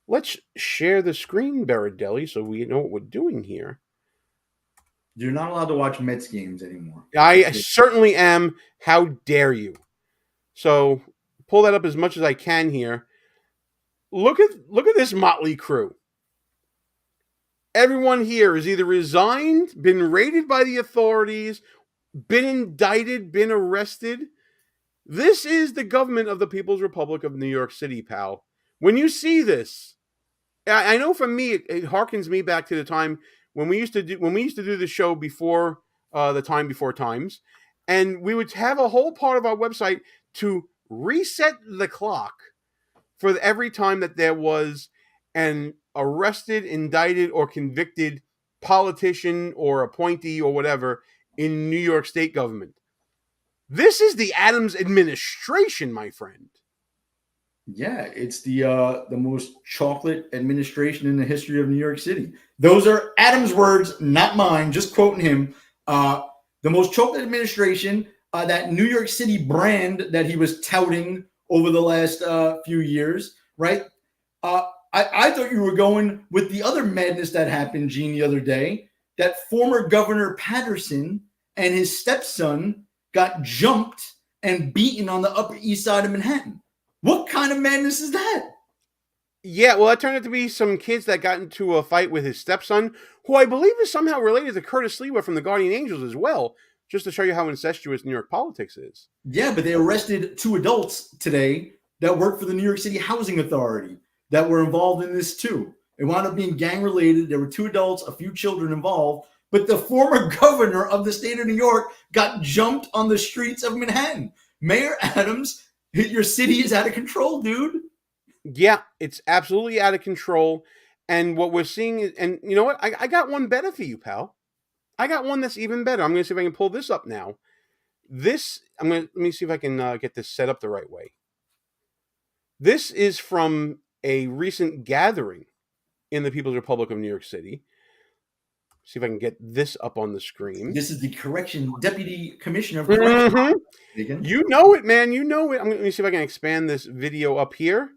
Let's share the screen, Baradelli, so we know what we're doing here. You're not allowed to watch Mets games anymore. I certainly am. How dare you? So pull that up as much as I can here. Look at this motley crew. Everyone here has either resigned, been raided by the authorities, been indicted, been arrested. This is the government of the People's Republic of New York City, pal. When you see this, I know for me, it harkens me back to the time when we used to do the show before the time before times, and we would have a whole part of our website to reset the clock for every time that there was an arrested, indicted, or convicted politician or appointee or whatever in New York State government. This is the Adams administration, my friend. Yeah, it's the most chocolate administration in the history of New York City. Those are Adam's words, not mine. Just quoting him. The most chocolate administration. That New York City brand that he was touting over the last few years, right? I thought you were going with the other madness that happened, Gene, the other day. That former Governor Patterson and his stepson got jumped and beaten on the Upper East Side of Manhattan. What kind of madness is that? Yeah, well, that turned out to be some kids that got into a fight with his stepson, who I believe is somehow related to Curtis Lewa from the Guardian Angels as well, just to show you how incestuous New York politics is. Yeah, but they arrested 2 adults today that work for the New York City Housing Authority that were involved in this too. It wound up being gang related. There were 2 adults, a few children involved, but the former governor of the state of New York got jumped on the streets of Manhattan. Mayor Adams, your city is out of control, dude. Yeah, it's absolutely out of control. And what we're seeing is, and you know what? I got one better for you, pal. I got one that's even better. I'm going to see if I can pull this up now. Let me see if I can get this set up the right way. This is from a recent gathering in the People's Republic of New York City. See if I can get this up on the screen. This is the Deputy Commissioner of Corrections. Mm-hmm. You know it, man. You know it. Let me see if I can expand this video up here.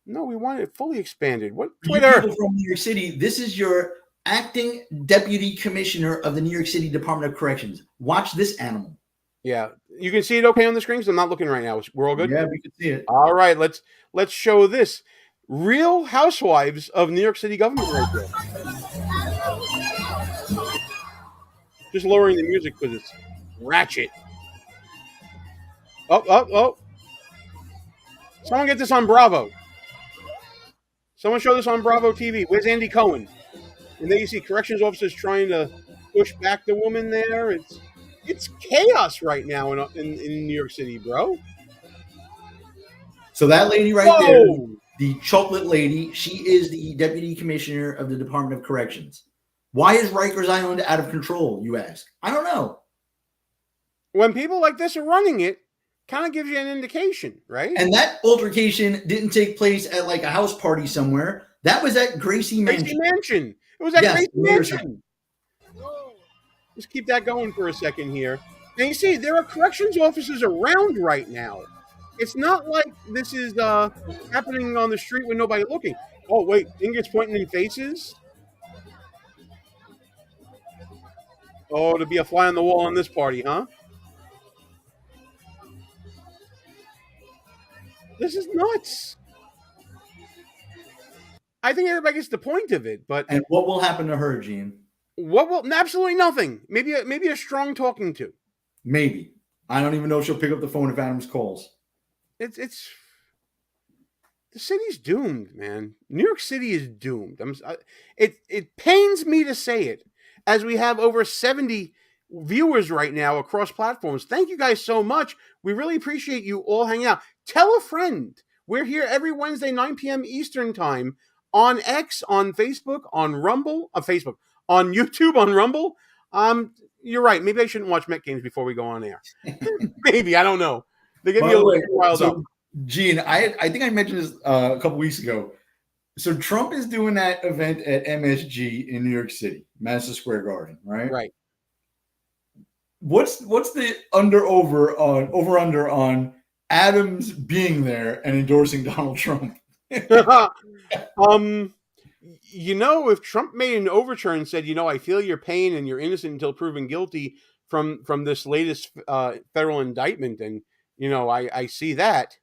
No, we want it fully expanded. What Twitter? People from New York City, this is your acting Deputy Commissioner of the New York City Department of Corrections. Watch this animal. Yeah, you can see it okay on the screen because I'm not looking right now. We're all good. Yeah, we can see it. All right, let's show this. Real Housewives of New York City government right there. Just lowering the music because it's ratchet. Oh. Someone get this on Bravo. Someone show this on Bravo TV. Where's Andy Cohen? And there you see corrections officers trying to push back the woman there. It's chaos right now in New York City, bro. So that lady right there, the chocolate lady, she is the Deputy Commissioner of the Department of Corrections. Why is Rikers Island out of control, you ask? I don't know. When people like this are running it, kind of gives you an indication, right? And that altercation didn't take place at like a house party somewhere. That was at Gracie Mansion. It was at Gracie Mansion. Let's keep that going for a second here. And you see, there are corrections officers around right now. It's not like this is happening on the street with nobody looking. Oh, wait, fingers pointing in faces? Oh, to be a fly on the wall on this party, huh? This is nuts. I think everybody gets the point of it, but and what will happen to her, Gene? What will? Absolutely nothing. Maybe a strong talking to. Maybe. I don't even know if she'll pick up the phone if Adams calls. It's the city's doomed, man. New York City is doomed. It pains me to say it, as we have over 70 viewers right now across platforms. Thank you guys so much. We really appreciate you all hanging out. Tell a friend. We're here every Wednesday, 9 p.m. Eastern time on X, on Facebook, on Rumble, on YouTube, on Rumble. You're right. Maybe I shouldn't watch Met games before we go on air. Maybe. I don't know. They get me a little wild up. Gene, I think I mentioned this a couple weeks ago. So Trump is doing that event at MSG in New York City, Madison Square Garden, right? Right. What's the over under on Adams being there and endorsing Donald Trump? If Trump made an overture and said, I feel your pain and you're innocent until proven guilty from this latest federal indictment, and I see that.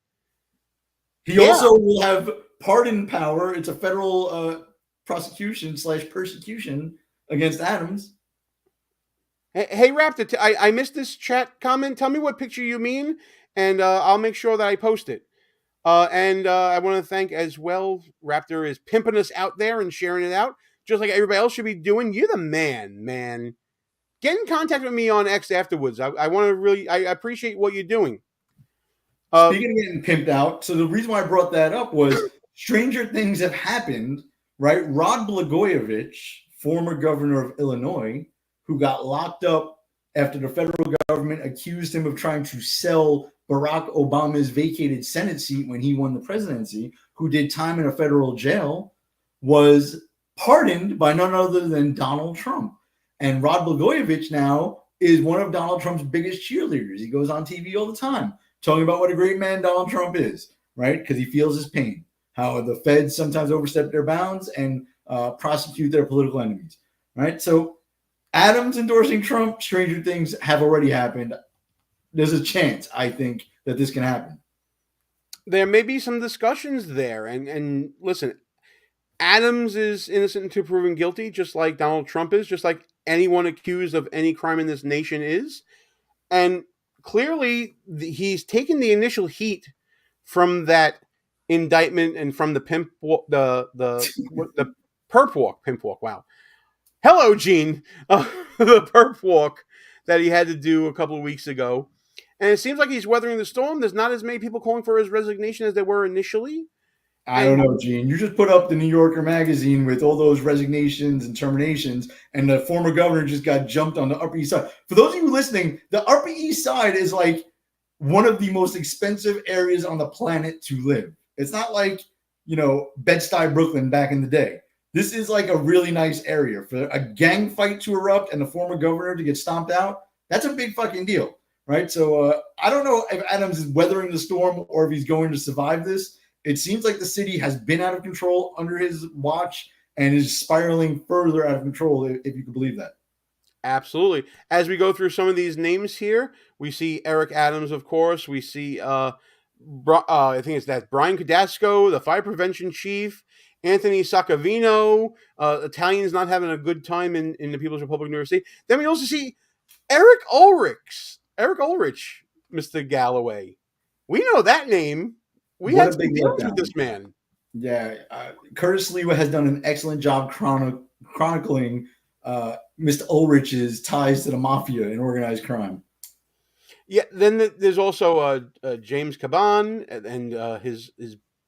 He also will have pardon power. It's a federal prosecution / persecution against Adams. Hey, Raptor, I missed this chat comment. Tell me what picture you mean, and I'll make sure that I post it. And I want to thank as well, Raptor is pimping us out there and sharing it out, just like everybody else should be doing. You're the man. Get in contact with me on X afterwards. I appreciate what you're doing. Speaking of getting pimped out, so the reason why I brought that up was stranger things have happened, right? Rod Blagojevich, former governor of Illinois, who got locked up after the federal government accused him of trying to sell Barack Obama's vacated Senate seat when he won the presidency, who did time in a federal jail, was pardoned by none other than Donald Trump. And Rod Blagojevich now is one of Donald Trump's biggest cheerleaders. He goes on TV all the time talking about what a great man Donald Trump is, right? Because he feels his pain, how the feds sometimes overstep their bounds and prosecute their political enemies, right? So Adams endorsing Trump, stranger things have already happened. There's a chance, I think, that this can happen. There may be some discussions there. And listen, Adams is innocent until proven guilty, just like Donald Trump is, just like anyone accused of any crime in this nation is. And clearly, he's taken the initial heat from that indictment and from the pimp, the perp walk. Wow. Hello, Gene. The perp walk that he had to do a couple of weeks ago. And it seems like he's weathering the storm. There's not as many people calling for his resignation as there were initially. I don't know, Gene. You just put up the New Yorker magazine with all those resignations and terminations, and the former governor just got jumped on the Upper East Side. For those of you listening, the Upper East Side is like one of the most expensive areas on the planet to live. It's not like, Bed-Stuy, Brooklyn back in the day. This is like a really nice area. For a gang fight to erupt and the former governor to get stomped out, that's a big fucking deal, right? So I don't know if Adams is weathering the storm or if he's going to survive this. It seems like the city has been out of control under his watch and is spiraling further out of control, if you can believe that. Absolutely. As we go through some of these names here, we see Eric Adams, of course. We see, I think it's that Brian Cadasco, the fire prevention chief, Anthony Saccavino, Italians not having a good time in the People's Republic of New York State. Then we also see Eric Ulrich, Mr. Galloway. We know that name. We had some deals with this man. Yeah, Curtis Lewa has done an excellent job chronicling Mr. Ulrich's ties to the mafia and organized crime. Yeah, then there's also James Caban, and his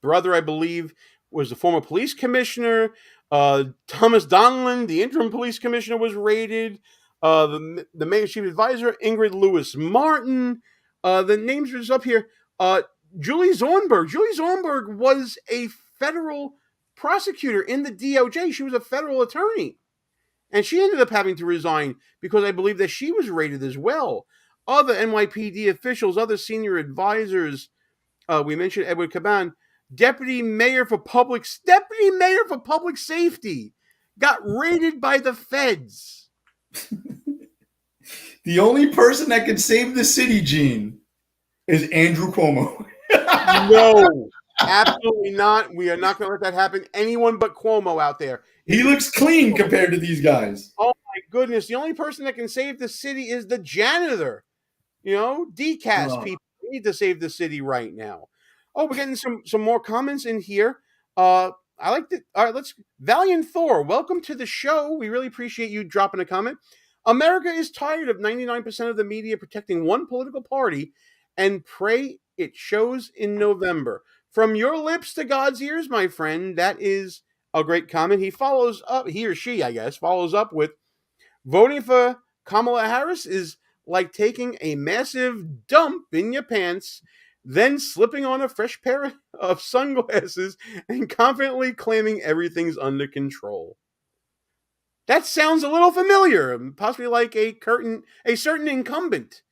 brother, I believe, was the former police commissioner. Thomas Donlan, the interim police commissioner, was raided. The mayor's chief advisor, Ingrid Lewis Martin. The names are just up here. Julie Zornberg. Julie Zornberg was a federal prosecutor in the DOJ. She was a federal attorney. And she ended up having to resign because I believe that she was raided as well. Other NYPD officials, other senior advisors, we mentioned Edward Caban, Deputy Mayor for Public Safety, got raided by the feds. The only person that can save the city, Gene, is Andrew Cuomo. No, absolutely not. We are not going to let that happen. Anyone but Cuomo out there. He looks clean compared to these guys. Oh, my goodness. The only person that can save the city is the janitor. DCAS people need to save the city right now. Oh, we're getting some more comments in here. I like that. All right, Valiant Thor, welcome to the show. We really appreciate you dropping a comment. America is tired of 99% of the media protecting one political party and pray it shows in November. From your lips to God's ears, my friend. That is a great comment. He or she, I guess, follows up with, voting for Kamala Harris is like taking a massive dump in your pants, then slipping on a fresh pair of sunglasses and confidently claiming everything's under control. That sounds a little familiar, possibly like a certain incumbent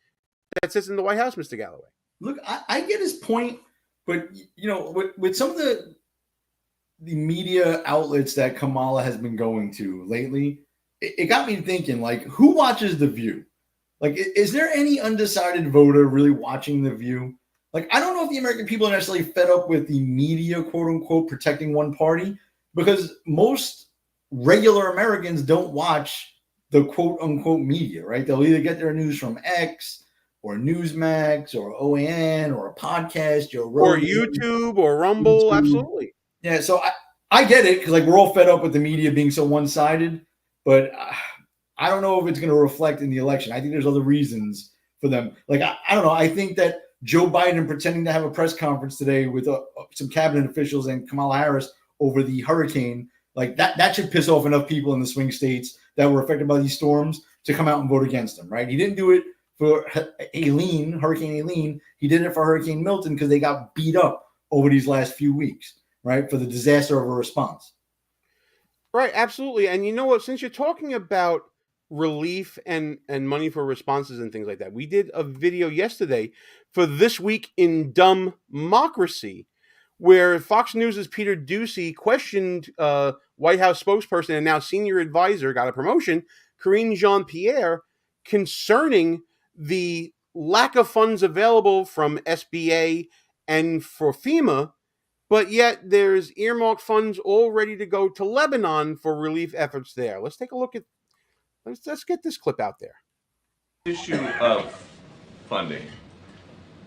that sits in the White House, Mr. Galloway. Look, I get his point, but with some of the media outlets that Kamala has been going to lately, it got me thinking, like, who watches The View? Like, is there any undecided voter really watching The View? Like, I don't know if the American people are necessarily fed up with the media, quote unquote, protecting one party, because most regular Americans don't watch the quote unquote media, right? They'll either get their news from X or Newsmax or OAN or a podcast or YouTube or Rumble. YouTube. Absolutely. Yeah. So I get it, because like we're all fed up with the media being so one-sided, but I don't know if it's going to reflect in the election. I think there's other reasons for them. Like, I don't know. I think that Joe Biden pretending to have a press conference today with some cabinet officials and Kamala Harris over the hurricane, like that should piss off enough people in the swing states that were affected by these storms to come out and vote against him, right? He didn't do it for Hurricane Aileen. He did it for Hurricane Milton because they got beat up over these last few weeks, right? For the disaster of a response. Right, absolutely. And you know what? Since you're talking about relief and money for responses and things like that, we did a video yesterday for This Week in Dumbmocracy, where Fox News' Peter Doocy questioned White House spokesperson and now senior advisor, got a promotion, Karine Jean-Pierre, concerning the lack of funds available from SBA and for FEMA, but yet there's earmarked funds all ready to go to Lebanon for relief efforts there. Let's take a look at, let's get this clip out there. Issue of funding.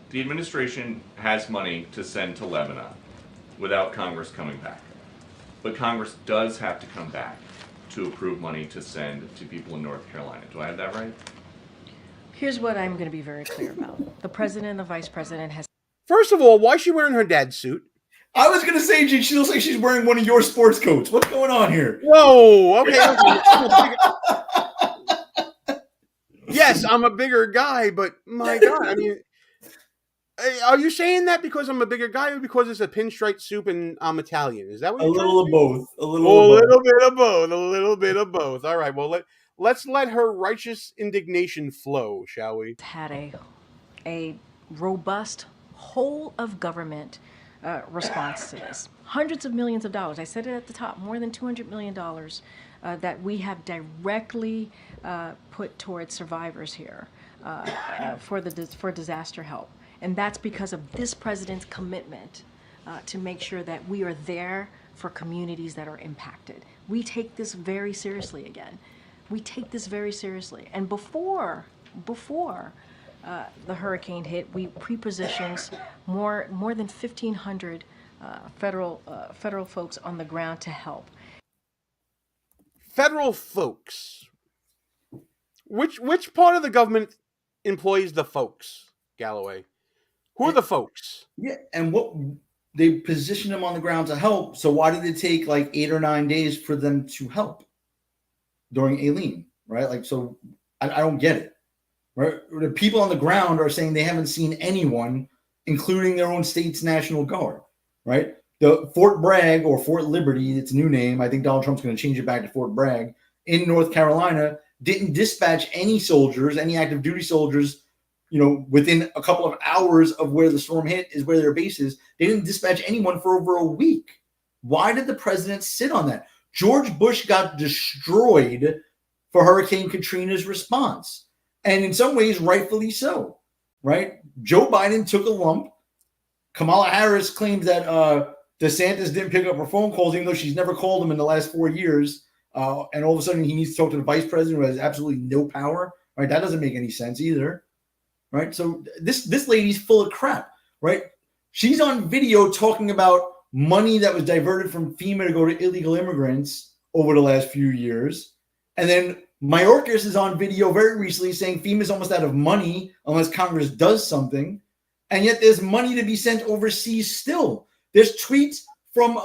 The administration has money to send to Lebanon without Congress coming back. But Congress does have to come back to approve money to send to people in North Carolina. Do I have that right? Here's what I'm going to be very clear about. The president and the vice president has... First of all, why is she wearing her dad's suit? I was going to say, she looks like she's wearing one of your sports coats. What's going on here? Whoa, okay. Yes, I'm a bigger guy, but my God, I mean, are you saying that because I'm a bigger guy or because it's a pinstripe suit and I'm Italian? Is that what you're little of both. A little bit of both. A little bit of both. All right, well, let's let her righteous indignation flow, shall we? Had a robust whole of government response to this. Hundreds of millions of dollars. I said it at the top, more than $200 million that we have directly put towards survivors here for disaster help. And that's because of this president's commitment to make sure that we are there for communities that are impacted. We take this very seriously again. We take this very seriously. And before the hurricane hit, we pre-positioned more than 1,500 federal folks on the ground to help. Federal folks. Which part of the government employs the folks, Galloway? Who are the folks? Yeah, and what they positioned them on the ground to help. So why did it take like 8 or 9 days for them to help during Aileen? Right? Like, so I don't get it. Right? The people on the ground are saying they haven't seen anyone, including their own state's National Guard. Right? The Fort Bragg or Fort Liberty, its new name, I think Donald Trump's going to change it back to Fort Bragg, in North Carolina, didn't dispatch any soldiers, any active duty soldiers, within a couple of hours of where the storm hit is where their base is. They didn't dispatch anyone for over a week. Why did the president sit on that? George Bush got destroyed for Hurricane Katrina's response. And in some ways, rightfully so, right? Joe Biden took a lump. Kamala Harris claimed that DeSantis didn't pick up her phone calls, even though she's never called him in the last 4 years. And all of a sudden, he needs to talk to the vice president who has absolutely no power, right? That doesn't make any sense either. Right. So this lady's full of crap. Right. She's on video talking about money that was diverted from FEMA to go to illegal immigrants over the last few years. And then Mayorkas is on video very recently saying FEMA is almost out of money unless Congress does something. And yet there's money to be sent overseas still. There's tweets from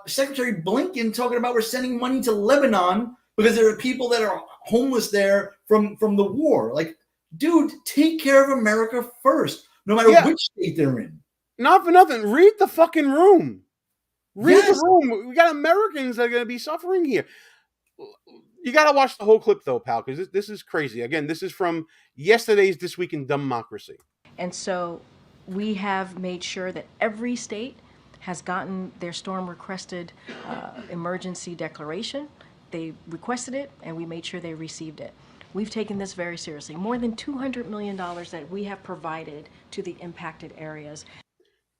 Secretary Blinken talking about we're sending money to Lebanon because there are people that are homeless there from the war. Like, dude, take care of America first, no matter which state they're in. Not for nothing. Read the fucking room. Read the room. We got Americans that are going to be suffering here. You got to watch the whole clip, though, pal, because this is crazy. Again, this is from yesterday's This Week in Dumbmocracy. And so we have made sure that every state has gotten their storm-requested emergency declaration. They requested it, and we made sure they received it. We've taken this very seriously. More than $200 million that we have provided to the impacted areas.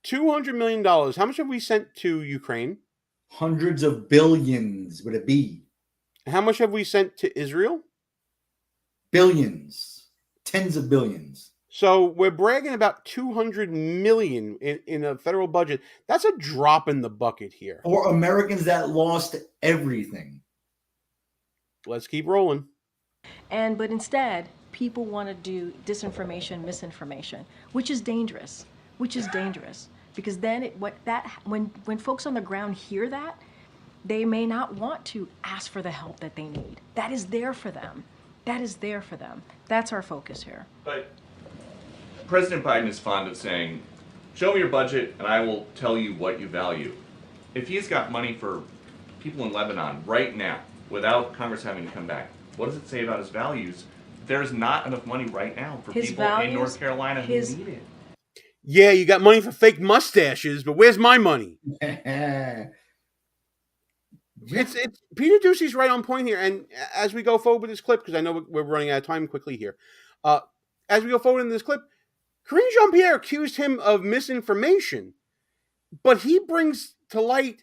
$200 million. How much have we sent to Ukraine? Hundreds of billions with a B. How much have we sent to Israel? Billions. Tens of billions. So we're bragging about $200 million in a federal budget. That's a drop in the bucket here. For Americans that lost everything. Let's keep rolling. But instead, people want to do disinformation, misinformation, which is dangerous. Because then when folks on the ground hear that, they may not want to ask for the help that they need. That is there for them. That is there for them. That's our focus here. But President Biden is fond of saying, show me your budget and I will tell you what you value. If he's got money for people in Lebanon right now, without Congress having to come back, what does it say about his values? There's not enough money right now for His people values, in North Carolina who need it. Yeah, you got money for fake mustaches, but where's my money? It's Peter Ducey's right on point here. And as we go forward with this clip, because I know we're running out of time quickly here, as we go forward in this clip, Karine Jean-Pierre accused him of misinformation, but he brings to light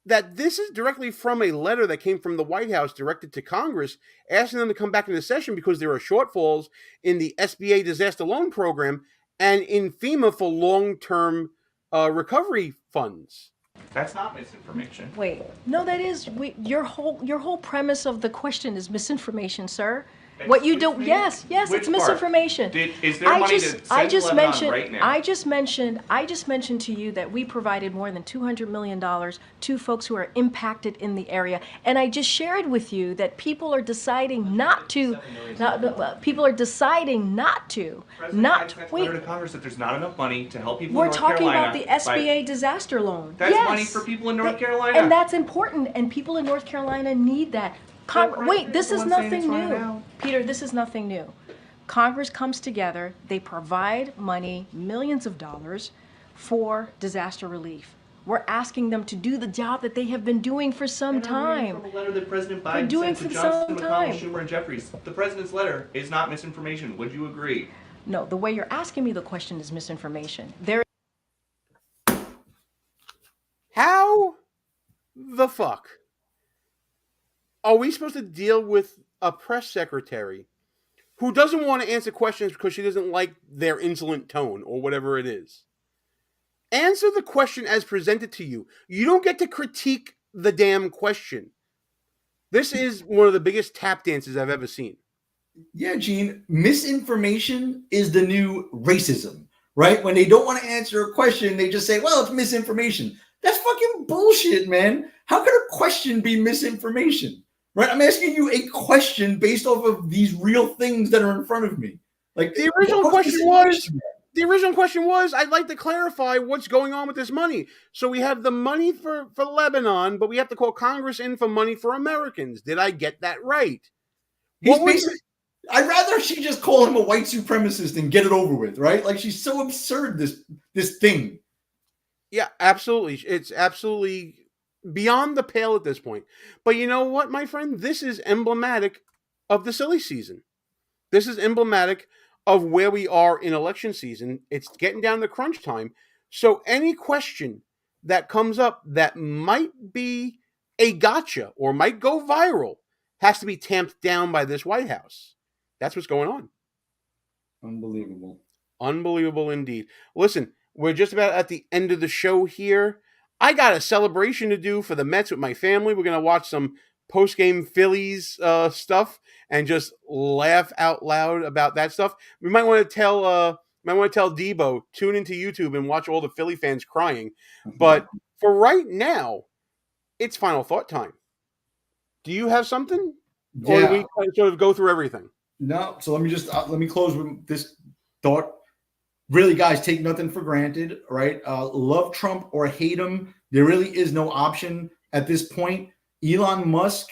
that this is directly from a letter that came from the White House directed to Congress, asking them to come back into session because there are shortfalls in the SBA disaster loan program and in FEMA for long-term recovery funds. That's not misinformation. Wait, no, that is your whole premise of the question is misinformation, sir. What you do? Yes, it's misinformation. Is there money to send to Lebanon right now? I just mentioned to you that we provided more than $200 million to folks who are impacted in the area, and I just shared with you that people are deciding not to. People are deciding not to. Wait. To Congress that there's not enough money to help people. We're in North talking Carolina about the SBA disaster loan. That's yes. money for people in North Carolina, and that's important. And people in North Carolina need that. Wait, this is nothing new. Peter, this is nothing new. Congress comes together, they provide money, millions of dollars, for disaster relief. We're asking them to do the job that they have been doing for some time. From a letter that President Biden sent to Johnson, McConnell, Schumer, and Jeffries. The president's letter is not misinformation. Would you agree? No, the way you're asking me the question is misinformation. How the fuck are we supposed to deal with a press secretary who doesn't want to answer questions because she doesn't like their insolent tone or whatever it is? Answer the question as presented to you. You don't get to critique the damn question. This is one of the biggest tap dances I've ever seen. Yeah, Gene, misinformation is the new racism, right? When they don't want to answer a question, they just say, well, it's misinformation. That's fucking bullshit, man. How could a question be misinformation? Right? I'm asking you a question based off of these real things that are in front of me. Like the original question was, I'd like to clarify what's going on with this money. So we have the money for Lebanon, but we have to call Congress in for money for Americans. Did I get that right? I'd rather she just call him a white supremacist and get it over with, right? Like, she's so absurd, this thing. Yeah, absolutely. It's absolutely beyond the pale at this point. But you know what, my friend? This is emblematic of the silly season. This is emblematic of where we are in election season. It's getting down to crunch time. So any question that comes up that might be a gotcha or might go viral has to be tamped down by this White House. That's what's going on. Unbelievable. Unbelievable indeed. Listen, we're just about at the end of the show here. I got a celebration to do for the Mets with my family. We're going to watch some post-game Phillies stuff and just laugh out loud about that stuff. We might want to tell Debo, tune into YouTube and watch all the Philly fans crying. But for right now, it's final thought time. Do you have something? Yeah. Or do we kind of sort of go through everything? No. So let me close with this thought. Really, guys, take nothing for granted, right? Love Trump or hate him. There really is no option at this point. Elon Musk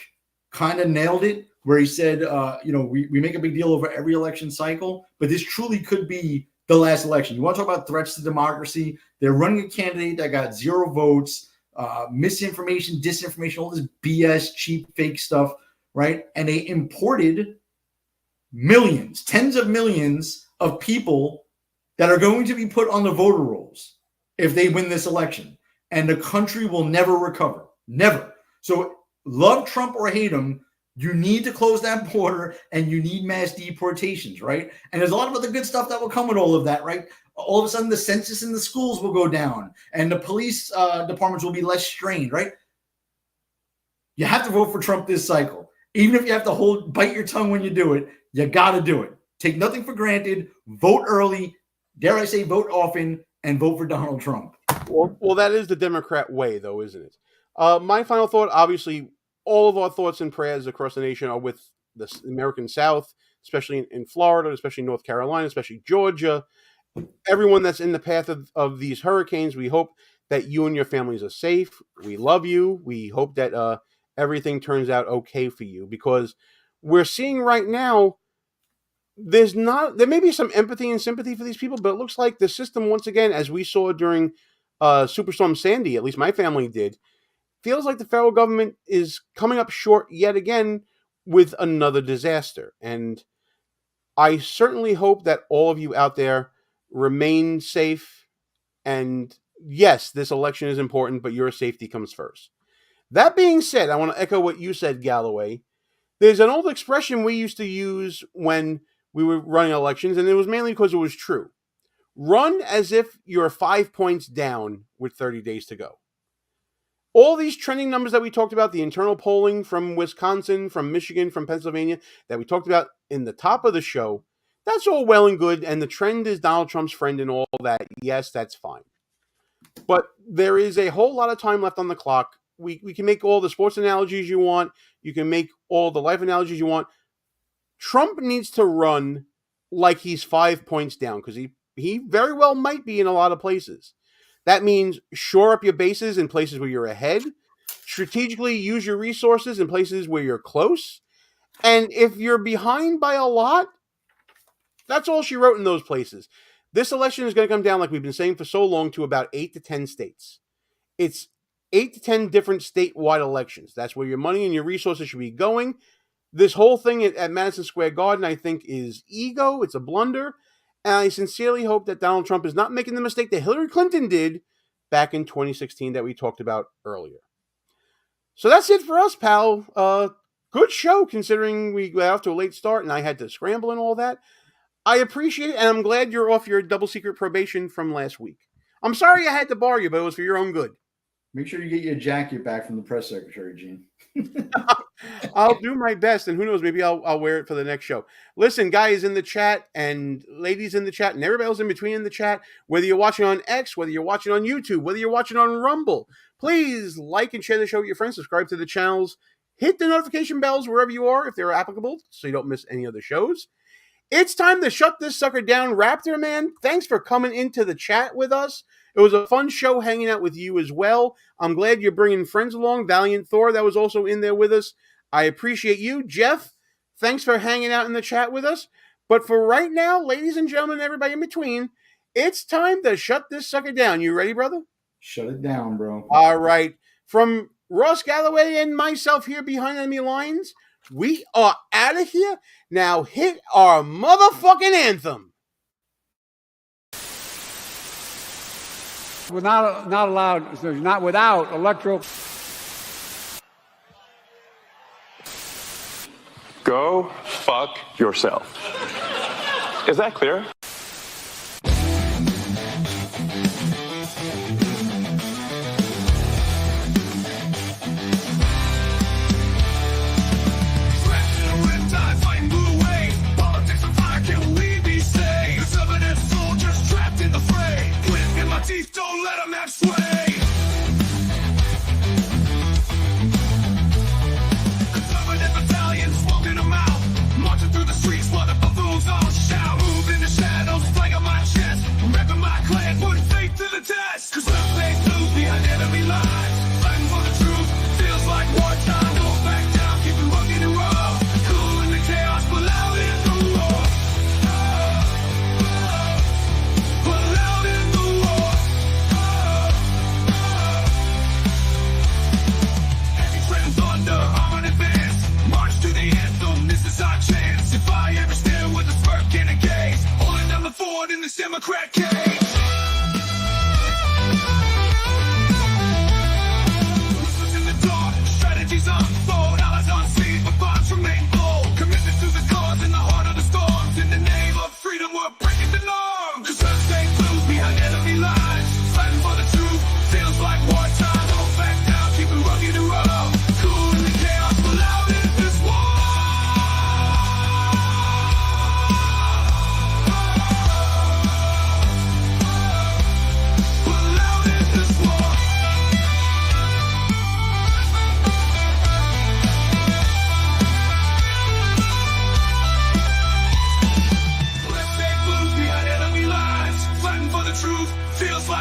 kind of nailed it where he said, we make a big deal over every election cycle, but this truly could be the last election. You want to talk about threats to democracy? They're running a candidate that got 0 votes, misinformation, disinformation, all this BS, cheap, fake stuff, right? And they imported millions, tens of millions of people that are going to be put on the voter rolls if they win this election. And the country will never recover. Never. So love Trump or hate him, you need to close that border and you need mass deportations, right? And there's a lot of other good stuff that will come with all of that, right? All of a sudden the census in the schools will go down and the police departments will be less strained, right? You have to vote for Trump this cycle. Even if you have to bite your tongue when you do it, you got to do it. Take nothing for granted. Vote early. Dare I say vote often, and vote for Donald Trump. Well, that is the Democrat way, though, isn't it? My final thought, obviously, all of our thoughts and prayers across the nation are with the American South, especially in Florida, especially North Carolina, especially Georgia, everyone that's in the path of these hurricanes. We hope that you and your families are safe. We love you. We hope that everything turns out okay for you, because we're seeing right now, there may be some empathy and sympathy for these people, but it looks like the system, once again, as we saw during Superstorm Sandy, at least my family did, feels like the federal government is coming up short yet again with another disaster. And I certainly hope that all of you out there remain safe. And yes, this election is important, but your safety comes first. That being said, I want to echo what you said, Galloway. There's an old expression we used to use when we were running elections, and it was mainly because it was true. Run as if you're 5 points down with 30 days to go. All these trending numbers that we talked about, the internal polling from Wisconsin, from Michigan, from Pennsylvania, that we talked about in the top of the show, that's all well and good, and the trend is Donald Trump's friend and all that. Yes, that's fine. But there is a whole lot of time left on the clock. We can make all the sports analogies you want. You can make all the life analogies you want. Trump needs to run like he's 5 points down, because he very well might be in a lot of places. That means shore up your bases in places where you're ahead. Strategically use your resources in places where you're close. And if you're behind by a lot, that's all she wrote in those places. This election is going to come down, like we've been saying for so long, to about 8 to 10 states. It's 8 to 10 different statewide elections. That's where your money and your resources should be going. This whole thing at Madison Square Garden, I think, is ego. It's a blunder. And I sincerely hope that Donald Trump is not making the mistake that Hillary Clinton did back in 2016 that we talked about earlier. So that's it for us, pal. Good show, considering we got off to a late start and I had to scramble and all that. I appreciate it, and I'm glad you're off your double secret probation from last week. I'm sorry I had to bar you, but it was for your own good. Make sure you get your jacket back from the press secretary, Gene. I'll do my best, and who knows, maybe I'll wear it for the next show. Listen, guys in the chat and ladies in the chat and everybody else in between in the chat, whether you're watching on X, whether you're watching on YouTube, whether you're watching on Rumble, please like and share the show with your friends, subscribe to the channels, hit the notification bells wherever you are if they're applicable so you don't miss any other shows. It's time to shut this sucker down. Raptor, man, thanks for coming into the chat with us. It was a fun show hanging out with you as well. I'm glad you're bringing friends along. Valiant Thor, that was also in there with us. I appreciate you. Jeff, thanks for hanging out in the chat with us. But for right now, ladies and gentlemen, everybody in between, it's time to shut this sucker down. You ready, brother? Shut it down, bro. All right. From Ross Galloway and myself here behind enemy lines, we are out of here. Now hit our motherfucking anthem. Not allowed, not without electoral. Go fuck yourself. Is that clear? Don't let them have sway. Conservative battalions walking them out, marching through the streets while the buffoons all shout. Move in the shadows, flag on my chest, repping my clan, putting faith to the test. Cause left face blue behind enemy lines, fighting for the truth, feels like wartime. Don't back down, keep it rugged and raw. Cool in the chaos, but loud in the roar. But loud in the roar. Thunder, arm in advance, march to the anthem, this is our chance. If I ever stare with a smirk in a gaze, holding down the fort in this Democrat cage. Whispers in the dark, strategies unfold, allies unseen, but bonds remain bold. Commitment to the cause in the heart of the storms, in the name of freedom we're breaking the norm. Cause let's stay blue behind enemy lines, fighting for the truth, feels like wartime. Don't back down, keep it rugged and raw.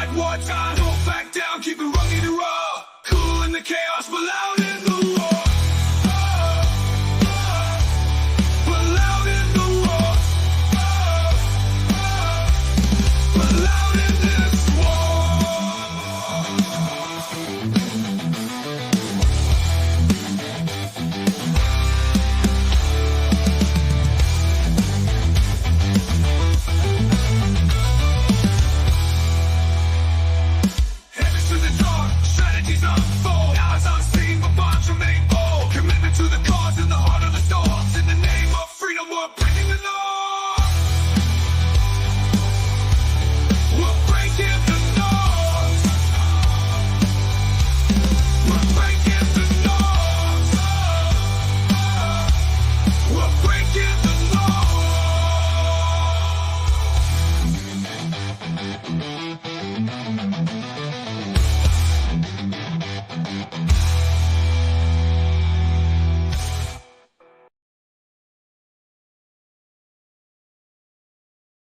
fight wartime. Don't back down, keep it rugged and raw. Cool in the chaos below.